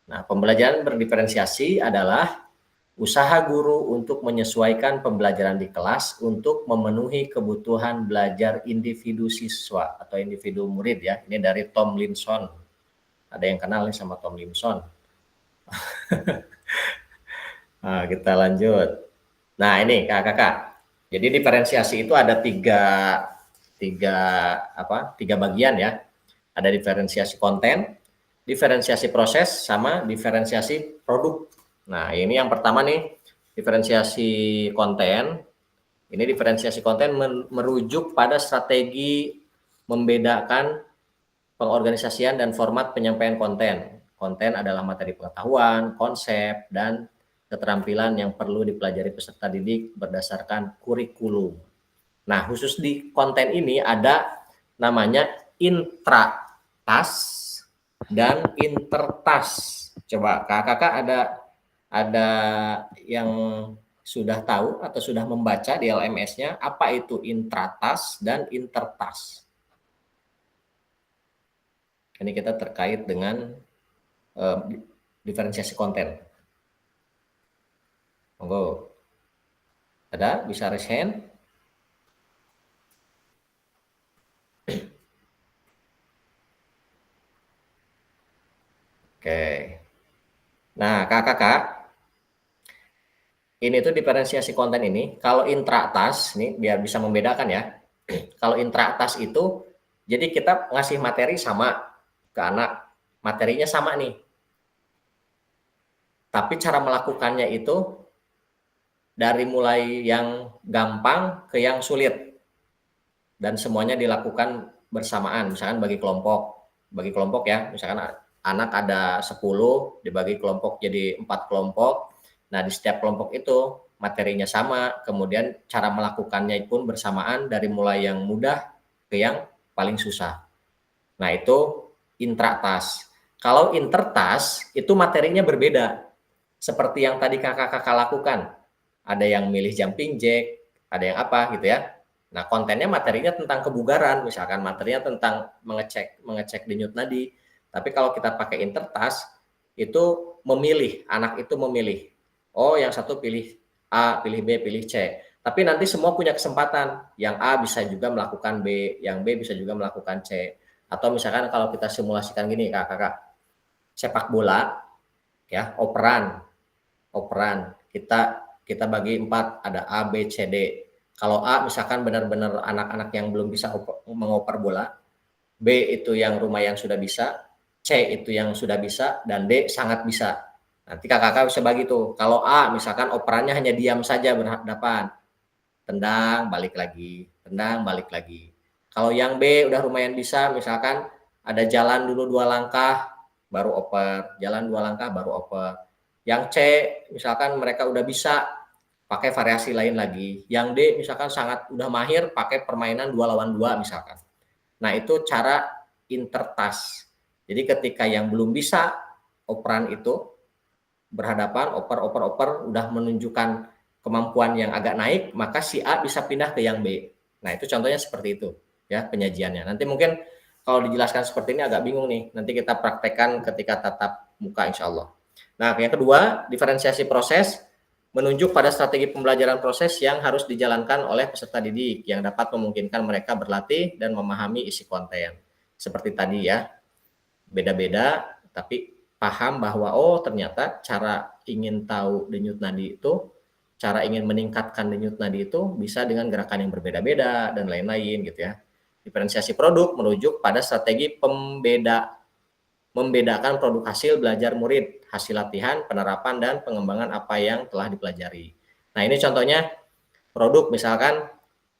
Nah, pembelajaran berdiferensiasi adalah usaha guru untuk menyesuaikan pembelajaran di kelas untuk memenuhi kebutuhan belajar individu siswa atau individu murid ya. Ini dari Tomlinson. Ada yang kenal nih sama Tomlinson. Nah, kita lanjut. Nah, ini kakak. Jadi diferensiasi itu ada tiga bagian ya. Ada diferensiasi konten, diferensiasi proses, sama diferensiasi produk. Nah, ini yang pertama nih, diferensiasi konten. Ini diferensiasi konten merujuk pada strategi membedakan pengorganisasian dan format penyampaian konten. Konten adalah materi pengetahuan, konsep, dan keterampilan yang perlu dipelajari peserta didik berdasarkan kurikulum. Nah, khusus di konten ini ada namanya intratas dan intertas. Coba kakak ada yang sudah tahu atau sudah membaca di LMS-nya apa itu intratas dan intertas? Ini kita terkait dengan diferensiasi konten. Monggo. Ada? Bisa raise hand? Oke. Nah, kakak, ini tuh diferensiasi konten ini. Kalau intratas, nih biar bisa membedakan ya. Kalau intratas itu, jadi kita ngasih materi sama ke anak, materinya sama nih. Tapi cara melakukannya itu dari mulai yang gampang ke yang sulit. Dan semuanya dilakukan bersamaan, misalkan bagi kelompok ya, misalkan anak ada 10, dibagi kelompok jadi 4 kelompok. Nah, di setiap kelompok itu materinya sama, kemudian cara melakukannya pun bersamaan dari mulai yang mudah ke yang paling susah. Nah, itu intratas. Kalau intertas, itu materinya berbeda. Seperti yang tadi kakak-kakak lakukan. Ada yang milih jumping jack, ada yang apa gitu ya. Nah, kontennya materinya tentang kebugaran, misalkan materinya tentang mengecek denyut nadi. Tapi kalau kita pakai intertas, itu memilih, anak itu memilih. Oh, yang satu pilih A, pilih B, pilih C. Tapi nanti semua punya kesempatan. Yang A bisa juga melakukan B, yang B bisa juga melakukan C. Atau misalkan kalau kita simulasikan gini, kakak, sepak bola, ya, operan. Kita bagi 4, ada A, B, C, D. Kalau A misalkan benar-benar anak-anak yang belum bisa mengoper bola, B itu yang rumah yang sudah bisa, C itu yang sudah bisa, dan D sangat bisa. Nanti kakak bisa bagi tuh. Kalau A misalkan operannya hanya diam saja berhadapan, tendang balik lagi, tendang balik lagi. Kalau yang B udah lumayan bisa, misalkan ada jalan dulu 2 langkah baru oper, jalan 2 langkah baru oper. Yang C misalkan mereka udah bisa pakai variasi lain lagi. Yang D misalkan sangat udah mahir pakai permainan 2 lawan 2 misalkan. Nah, itu cara intertas. Jadi ketika yang belum bisa operan itu berhadapan, oper udah menunjukkan kemampuan yang agak naik, maka si A bisa pindah ke yang B. Nah, itu contohnya seperti itu ya penyajiannya. Nanti mungkin kalau dijelaskan seperti ini agak bingung nih. Nanti kita praktekkan ketika tatap muka insya Allah. Nah, yang kedua, diferensiasi proses menunjuk pada strategi pembelajaran proses yang harus dijalankan oleh peserta didik yang dapat memungkinkan mereka berlatih dan memahami isi konten. Seperti tadi ya, beda-beda tapi paham bahwa oh ternyata cara ingin tahu denyut nadi itu, cara ingin meningkatkan denyut nadi itu bisa dengan gerakan yang berbeda-beda dan lain-lain gitu ya. Diferensiasi produk merujuk pada strategi membedakan produk hasil belajar murid, hasil latihan, penerapan, dan pengembangan apa yang telah dipelajari. Nah, ini contohnya produk, misalkan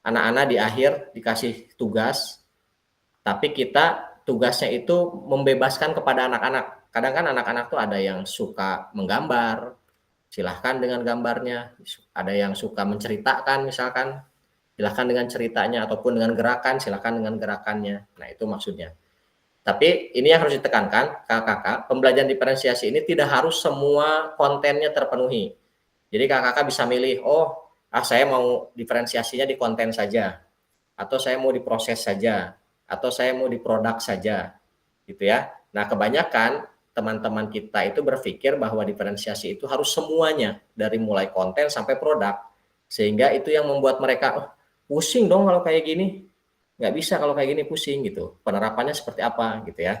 anak-anak di akhir dikasih tugas, tapi kita tugasnya itu membebaskan kepada anak-anak. Kadang kan anak-anak tuh ada yang suka menggambar, silahkan dengan gambarnya. Ada yang suka menceritakan misalkan, silahkan dengan ceritanya, ataupun dengan gerakan, silahkan dengan gerakannya. Nah, itu maksudnya. Tapi ini yang harus ditekankan, kakak-kakak, pembelajaran diferensiasi ini tidak harus semua kontennya terpenuhi. Jadi kakak-kakak bisa milih, oh saya mau diferensiasinya di konten saja, atau saya mau di proses saja, atau saya mau di produk saja, gitu ya. Nah, kebanyakan teman-teman kita itu berpikir bahwa diferensiasi itu harus semuanya, dari mulai konten sampai produk, sehingga itu yang membuat mereka, pusing dong kalau kayak gini. Nggak bisa kalau kayak gini, pusing gitu. Penerapannya seperti apa gitu ya.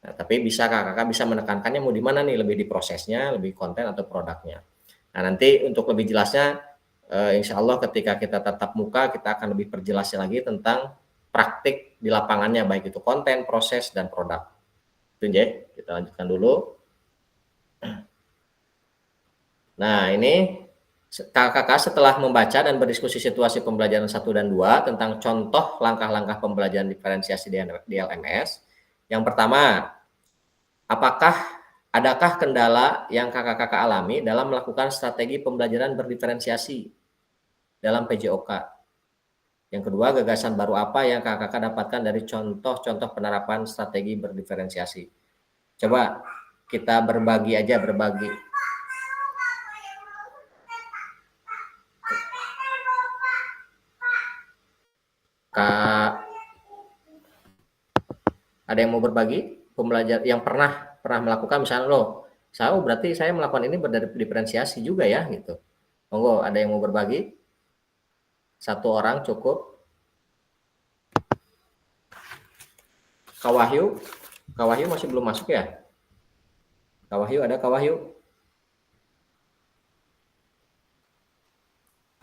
Nah, tapi bisa kakak bisa menekankannya mau di mana nih, lebih di prosesnya, lebih konten atau produknya. Nah, nanti untuk lebih jelasnya insya Allah ketika kita tatap muka kita akan lebih perjelasnya lagi tentang praktik di lapangannya, baik itu konten, proses, dan produk. Itu ya, kita lanjutkan dulu. Nah, ini kakak setelah membaca dan berdiskusi situasi pembelajaran 1 dan 2 tentang contoh langkah-langkah pembelajaran diferensiasi di LMS. Yang pertama, adakah kendala yang kakak-kakak alami dalam melakukan strategi pembelajaran berdiferensiasi dalam PJOK? Yang kedua, gagasan baru apa yang kakak-kakak dapatkan dari contoh-contoh penerapan strategi berdiferensiasi? Coba kita berbagi. Kak, ada yang mau berbagi pembelajar yang pernah melakukan, misalnya berarti saya melakukan ini berdiferensiasi juga ya gitu. Monggo, ada yang mau berbagi? Satu orang cukup. Kak Wahyu masih belum masuk ya? Kak Wahyu, ada Kak Wahyu?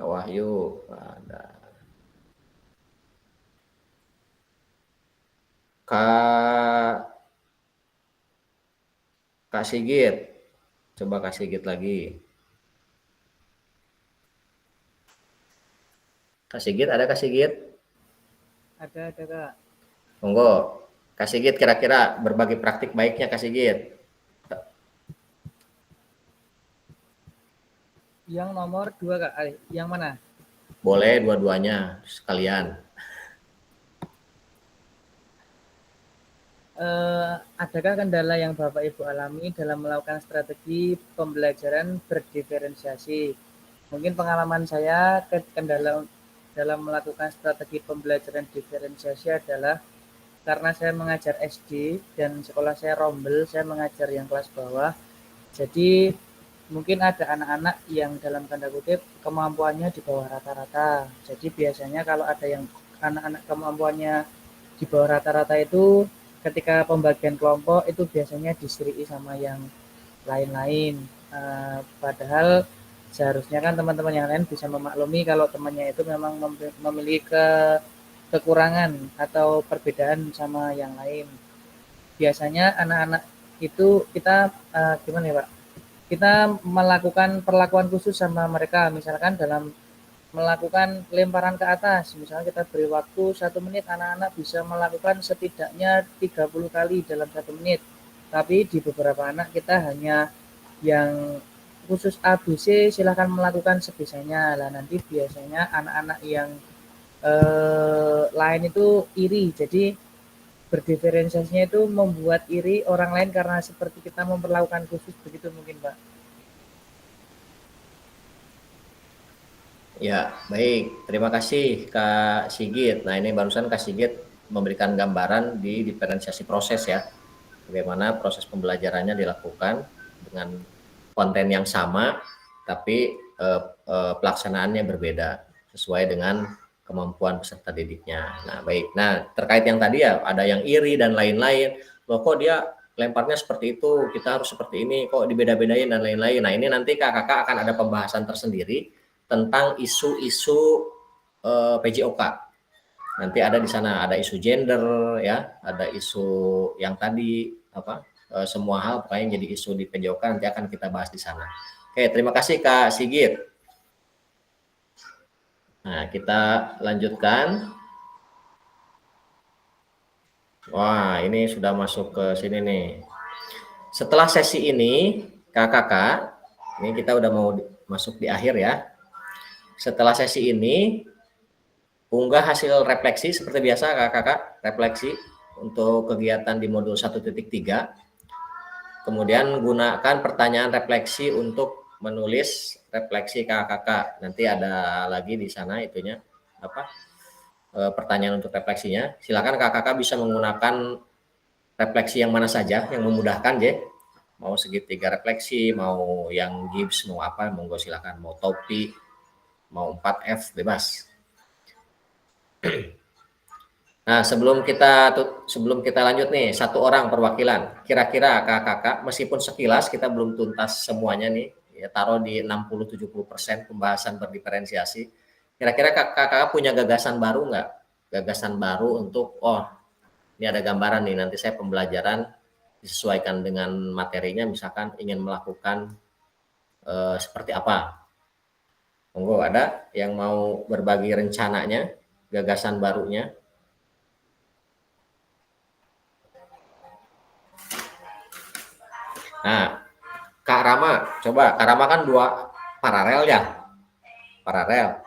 Kak Wahyu, ada. Kak Sigit, coba Kak Sigit lagi. Kak Sigit, ada Kak Sigit? Ada Kak. Monggo, Kak Sigit kira-kira berbagi praktik baiknya Kak Sigit. Yang nomor 2 Kak, yang mana? Boleh dua-duanya sekalian. Adakah kendala yang Bapak Ibu alami dalam melakukan strategi pembelajaran berdiferensiasi? Mungkin pengalaman saya kendala dalam melakukan strategi pembelajaran diferensiasi adalah karena saya mengajar SD dan sekolah saya rombel, saya mengajar yang kelas bawah. Jadi mungkin ada anak-anak yang dalam tanda kutip kemampuannya di bawah rata-rata. Jadi biasanya kalau ada yang anak-anak kemampuannya di bawah rata-rata itu ketika pembagian kelompok itu biasanya disertai sama yang lain-lain. Padahal seharusnya kan teman-teman yang lain bisa memaklumi kalau temannya itu memang memiliki kekurangan atau perbedaan sama yang lain. Biasanya anak-anak itu kita gimana ya Pak? Kita melakukan perlakuan khusus sama mereka, misalkan dalam melakukan lemparan ke atas, misalnya kita beri waktu 1 menit, anak-anak bisa melakukan setidaknya 30 kali dalam 1 menit. Tapi di beberapa anak kita hanya yang khusus ABC silahkan melakukan sebisanya. Lah nanti biasanya anak-anak yang lain itu iri, jadi berdiferensiasinya itu membuat iri orang lain karena seperti kita memperlakukan khusus, begitu mungkin Pak. Ya, baik. Terima kasih Kak Sigit. Nah, ini barusan Kak Sigit memberikan gambaran di diferensiasi proses ya. Bagaimana proses pembelajarannya dilakukan dengan konten yang sama, tapi pelaksanaannya berbeda sesuai dengan kemampuan peserta didiknya. Nah, baik. Nah, terkait yang tadi ya, ada yang iri dan lain-lain. Loh, kok dia lemparnya seperti itu, kita harus seperti ini, kok dibeda-bedain dan lain-lain. Nah, ini nanti kakak akan ada pembahasan tersendiri tentang isu-isu PJOK. Nanti ada di sana, ada isu gender ya, ada isu yang tadi apa semua hal pokoknya jadi isu di PJOK nanti akan kita bahas di sana. Oke, terima kasih Kak Sigit. Nah, kita lanjutkan. Wah, ini sudah masuk ke sini nih. Setelah sesi ini, kakak, ini kita udah mau masuk di akhir ya. Setelah sesi ini, unggah hasil refleksi seperti biasa kakak, refleksi untuk kegiatan di modul 1.3. Kemudian gunakan pertanyaan refleksi untuk menulis refleksi kakak. Nanti ada lagi di sana itunya apa pertanyaan untuk refleksinya. Silakan kakak bisa menggunakan refleksi yang mana saja yang memudahkan ya. Mau segitiga refleksi, mau yang Gibbs, mau apa, monggo silakan. Mau topi, mau 4F bebas. Nah, sebelum kita lanjut nih, satu orang perwakilan. Kira-kira kakak meskipun sekilas kita belum tuntas semuanya nih, ya taruh di 60-70% pembahasan berdiferensiasi. Kira-kira kakak punya gagasan baru nggak? Gagasan baru untuk ini ada gambaran nih, nanti saya pembelajaran disesuaikan dengan materinya, misalkan ingin melakukan seperti apa. Monggo, ada yang mau berbagi rencananya, gagasan barunya? Nah, Kak Rama, coba. Kak Rama kan 2 paralel ya? Paralel.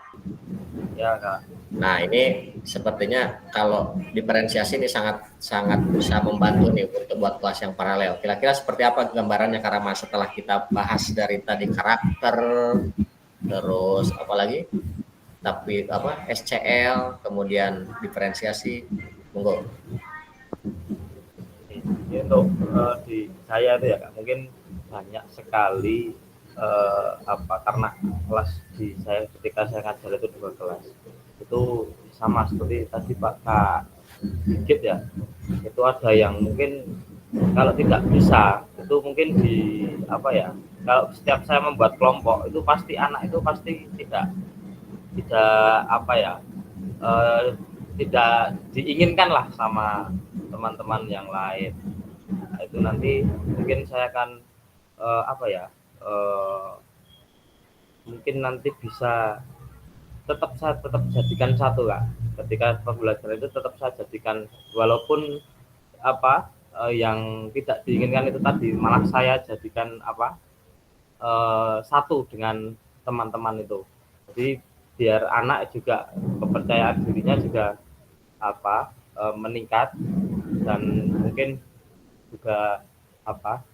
Ya, Kak. Nah, ini sepertinya kalau diferensiasi ini sangat bisa membantu nih untuk buat kelas yang paralel. Kira-kira seperti apa gambarannya Kak Rama setelah kita bahas dari tadi karakter, terus apalagi? Tapi apa? SCL, kemudian diferensiasi. Monggo. Untuk di saya itu ya Kak, mungkin banyak sekali karena kelas di saya ketika saya ngajar itu 2 kelas itu sama seperti tadi Pak Kak Sigit ya, itu ada yang mungkin kalau tidak bisa itu mungkin di kalau setiap saya membuat kelompok itu pasti anak itu pasti tidak tidak diinginkan lah sama teman-teman yang lain. Nah, itu nanti mungkin saya akan mungkin nanti bisa saya tetap jadikan satu Kak. Ketika pembelajaran itu tetap saya jadikan walaupun yang tidak diinginkan itu tadi malah saya jadikan satu dengan teman-teman itu. Jadi biar anak juga kepercayaan dirinya juga meningkat dan mungkin juga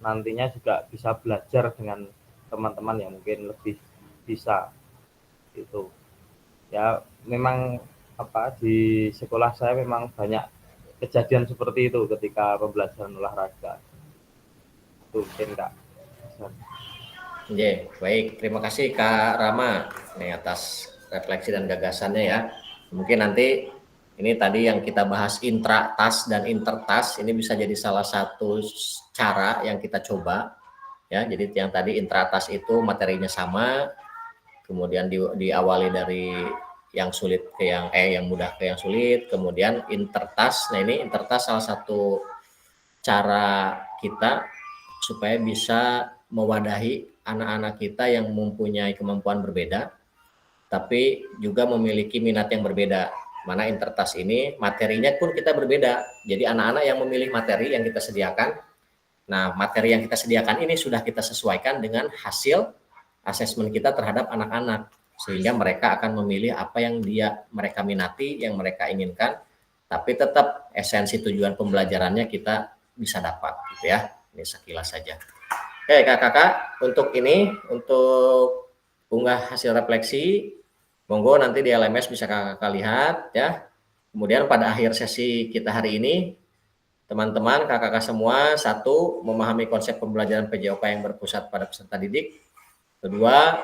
nantinya juga bisa belajar dengan teman-teman yang mungkin lebih bisa itu. Ya memang di sekolah saya memang banyak kejadian seperti itu ketika pembelajaran olahraga. Itu mungkin Kak. Baik, terima kasih Kak Rama nih atas refleksi dan gagasannya ya. Mungkin nanti ini tadi yang kita bahas intra-tas dan inter-tas ini bisa jadi salah satu cara yang kita coba ya. Jadi yang tadi intra-tas itu materinya sama, kemudian diawali dari yang sulit ke yang mudah ke yang sulit, kemudian inter-tas. Nah, ini inter-tas salah satu cara kita supaya bisa mewadahi anak-anak kita yang mempunyai kemampuan berbeda tapi juga memiliki minat yang berbeda. Mana intertas ini materinya pun kita berbeda. Jadi anak-anak yang memilih materi yang kita sediakan. Nah, materi yang kita sediakan ini sudah kita sesuaikan dengan hasil asesmen kita terhadap anak-anak sehingga mereka akan memilih apa yang mereka minati, yang mereka inginkan, tapi tetap esensi tujuan pembelajarannya kita bisa dapat gitu ya. Ini sekilas saja. Oke, Kakak, untuk unggah hasil refleksi Monggo nanti di LMS bisa kakak lihat ya. Kemudian pada akhir sesi kita hari ini, teman-teman kakak semua, satu, memahami konsep pembelajaran PJOK yang berpusat pada peserta didik. Kedua,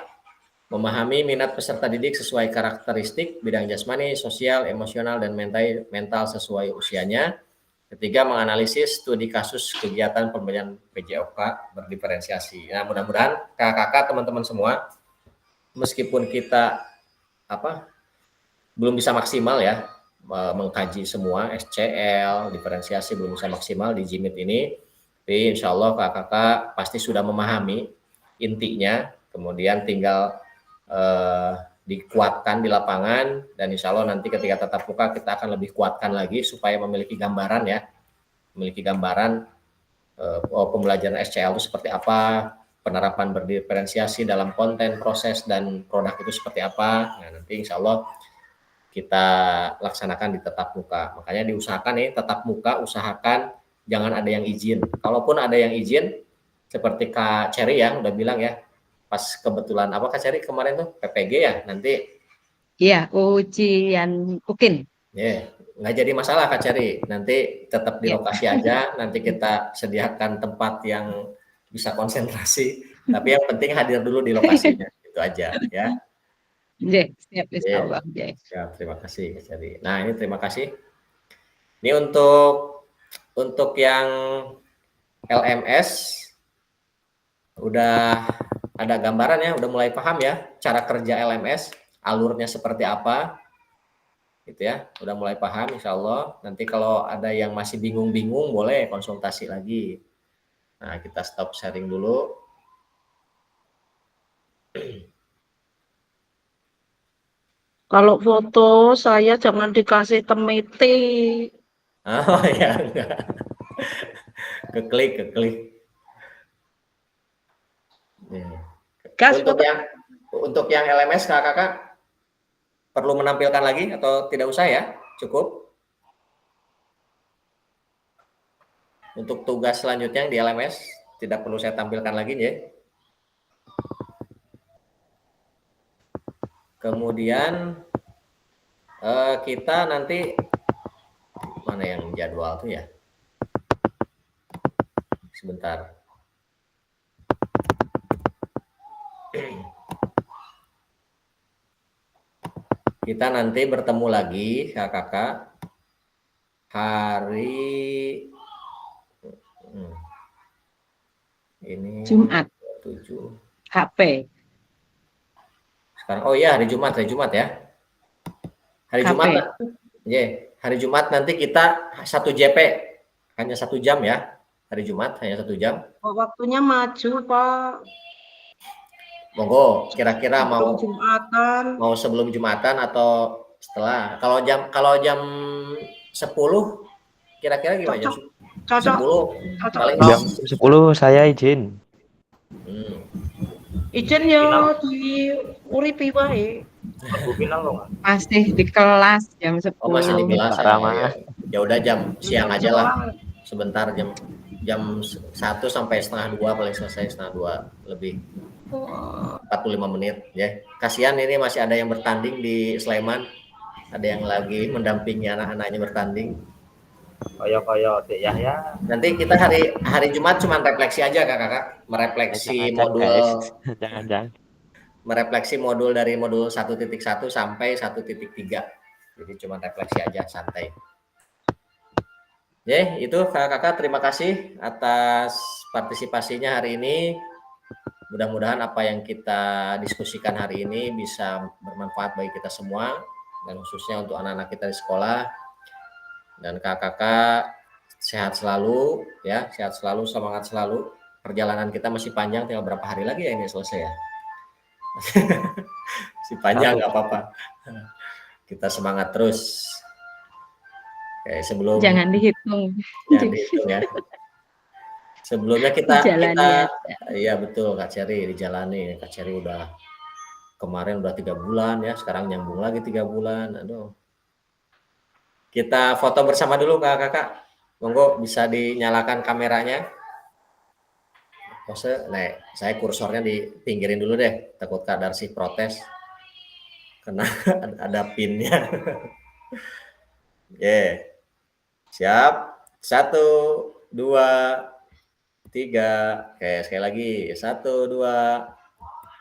memahami minat peserta didik sesuai karakteristik bidang jasmani, sosial, emosional, dan mental sesuai usianya. Ketiga, menganalisis studi kasus kegiatan pembelajaran PJOK berdiferensiasi. Nah, mudah-mudahan kakak teman-teman semua, meskipun kita belum bisa maksimal ya mengkaji semua SCL, diferensiasi belum bisa maksimal di JIMIT ini, tapi insya Allah kakak pasti sudah memahami intinya, kemudian tinggal dikuatkan di lapangan, dan insya Allah nanti ketika tatap muka kita akan lebih kuatkan lagi supaya memiliki gambaran ya, pembelajaran SCL itu seperti apa, penerapan berdiferensiasi dalam konten, proses, dan produk itu seperti apa. Nah, nanti insya Allah kita laksanakan di tatap muka. Makanya diusahakan nih tatap muka, usahakan jangan ada yang izin. Kalaupun ada yang izin, seperti Kak Cherry ya udah bilang ya, pas kebetulan apa Kak Cherry kemarin tuh PPG ya, nanti Iya, ujian UKIN. ya nggak jadi masalah Kak Cherry, nanti tetap di lokasi aja, nanti kita sediakan tempat yang bisa konsentrasi, tapi yang penting hadir dulu di lokasinya, itu aja ya. Siap, insya Allah. Siap, terima kasih Kak Cherry. Nah ini terima kasih. Ini untuk yang LMS udah ada gambaran ya, udah mulai paham ya cara kerja LMS, alurnya seperti apa, gitu ya, udah mulai paham insya Allah. Nanti kalau ada yang masih bingung-bingung boleh konsultasi lagi. Nah kita stop sharing dulu. Kalau foto saya jangan dikasih temiti. Oh ya enggak. Keklik. Untuk yang LMS kakak perlu menampilkan lagi atau tidak usah ya, cukup. Untuk tugas selanjutnya yang di LMS tidak perlu saya tampilkan lagi ya. Kemudian kita nanti mana yang jadwal tuh ya? Sebentar. Kita nanti bertemu lagi kakak hari ini Jumat 7 HP. sekarang. Oh iya, hari Jumat ya. Hari KP. Jumat. Hari Jumat nanti kita 1 JP, hanya 1 jam ya. Hari Jumat hanya 1 jam. Waktunya maju, Pak. Monggo, kira-kira Jumatan. mau sebelum Jumatan atau setelah? Kalau jam 10 kira-kira gimana? Jam 10 paling Jam 10 saya izin. Izin ya di Uripi wae. Masih di kelas jam 10. Oh, masih di kelas ya udah jam siang aja lah. Sebentar jam 1 sampai setengah 2 paling selesai, setengah 2 lebih. 45 menit ya. Kasihan ini masih ada yang bertanding di Sleman. Ada yang lagi mendampingi anak-anaknya bertanding. Koyo Dek Yahya. Nanti kita hari Jumat cuma refleksi aja kakak, merefleksi modul. Jangan. Merefleksi modul dari modul 1.1 sampai 1.3. Jadi cuma refleksi aja, santai. Itu kakak terima kasih atas partisipasinya hari ini. Mudah-mudahan apa yang kita diskusikan hari ini bisa bermanfaat bagi kita semua, dan khususnya untuk anak-anak kita di sekolah. Dan kakak sehat selalu ya, sehat selalu, semangat selalu. Perjalanan kita masih panjang, tinggal berapa hari lagi ya ini selesai ya. Masih panjang, nggak apa-apa. Kita semangat terus. Oke, sebelum Jangan dihitung ya. Sebelumnya kita iya betul Kak Cherry dijalani. Kak Cherry kemarin udah 3 bulan ya, sekarang nyambung lagi 3 bulan. Aduh. Kita foto bersama dulu kakak. Monggo bisa dinyalakan kameranya. Pose, saya kursornya dipinggirin dulu deh, takut Kak Darsi protes. karena ada pinnya. Oke, siap. 1, 2, 3. Oke, sekali lagi. 1, 2,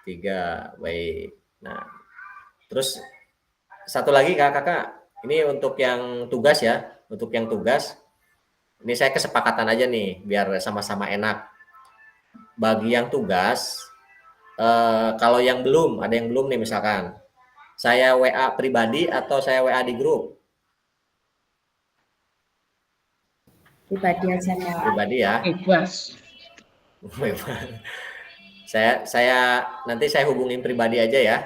3. Baik. Nah, terus satu lagi kakak, ini untuk yang tugas ya. Untuk yang tugas, ini saya kesepakatan aja nih, biar sama-sama enak. Bagi yang tugas, kalau yang belum, ada yang belum nih misalkan, saya WA pribadi atau saya WA di grup? Pribadi aja Pak. Pribadi ya. Bebas. Saya nanti saya hubungin pribadi aja ya.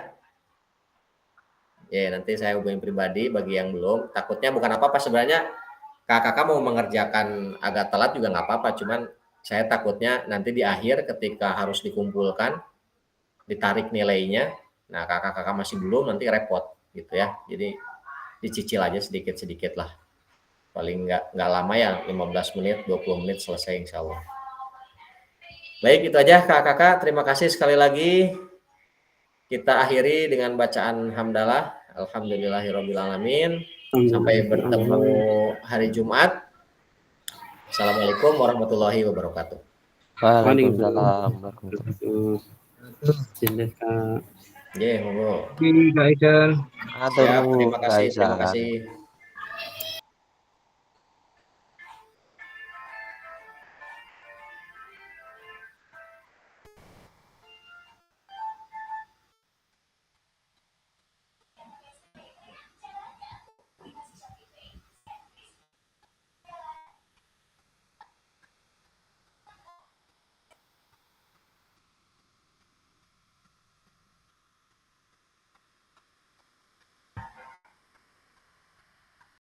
Ya, nanti saya hubungin pribadi bagi yang belum. Takutnya bukan apa-apa sebenarnya, kakak mau mengerjakan agak telat juga nggak apa-apa, cuman saya takutnya nanti di akhir ketika harus dikumpulkan, ditarik nilainya, nah kakak-kakak masih belum, nanti repot gitu ya. Jadi dicicil aja sedikit-sedikit lah. Paling nggak lama ya, 15 menit, 20 menit selesai insya Allah. Baik, itu aja kakak-kakak. Terima kasih sekali lagi. Kita akhiri dengan bacaan hamdalah. Alhamdulillahirrabbilalamin. Sampai bertemu hari Jumat. Assalamualaikum warahmatullahi wabarakatuh. Waalaikumsalam warahmatullahi Kak. Ya, monggo. wabarakatuh. Siap, terima kasih.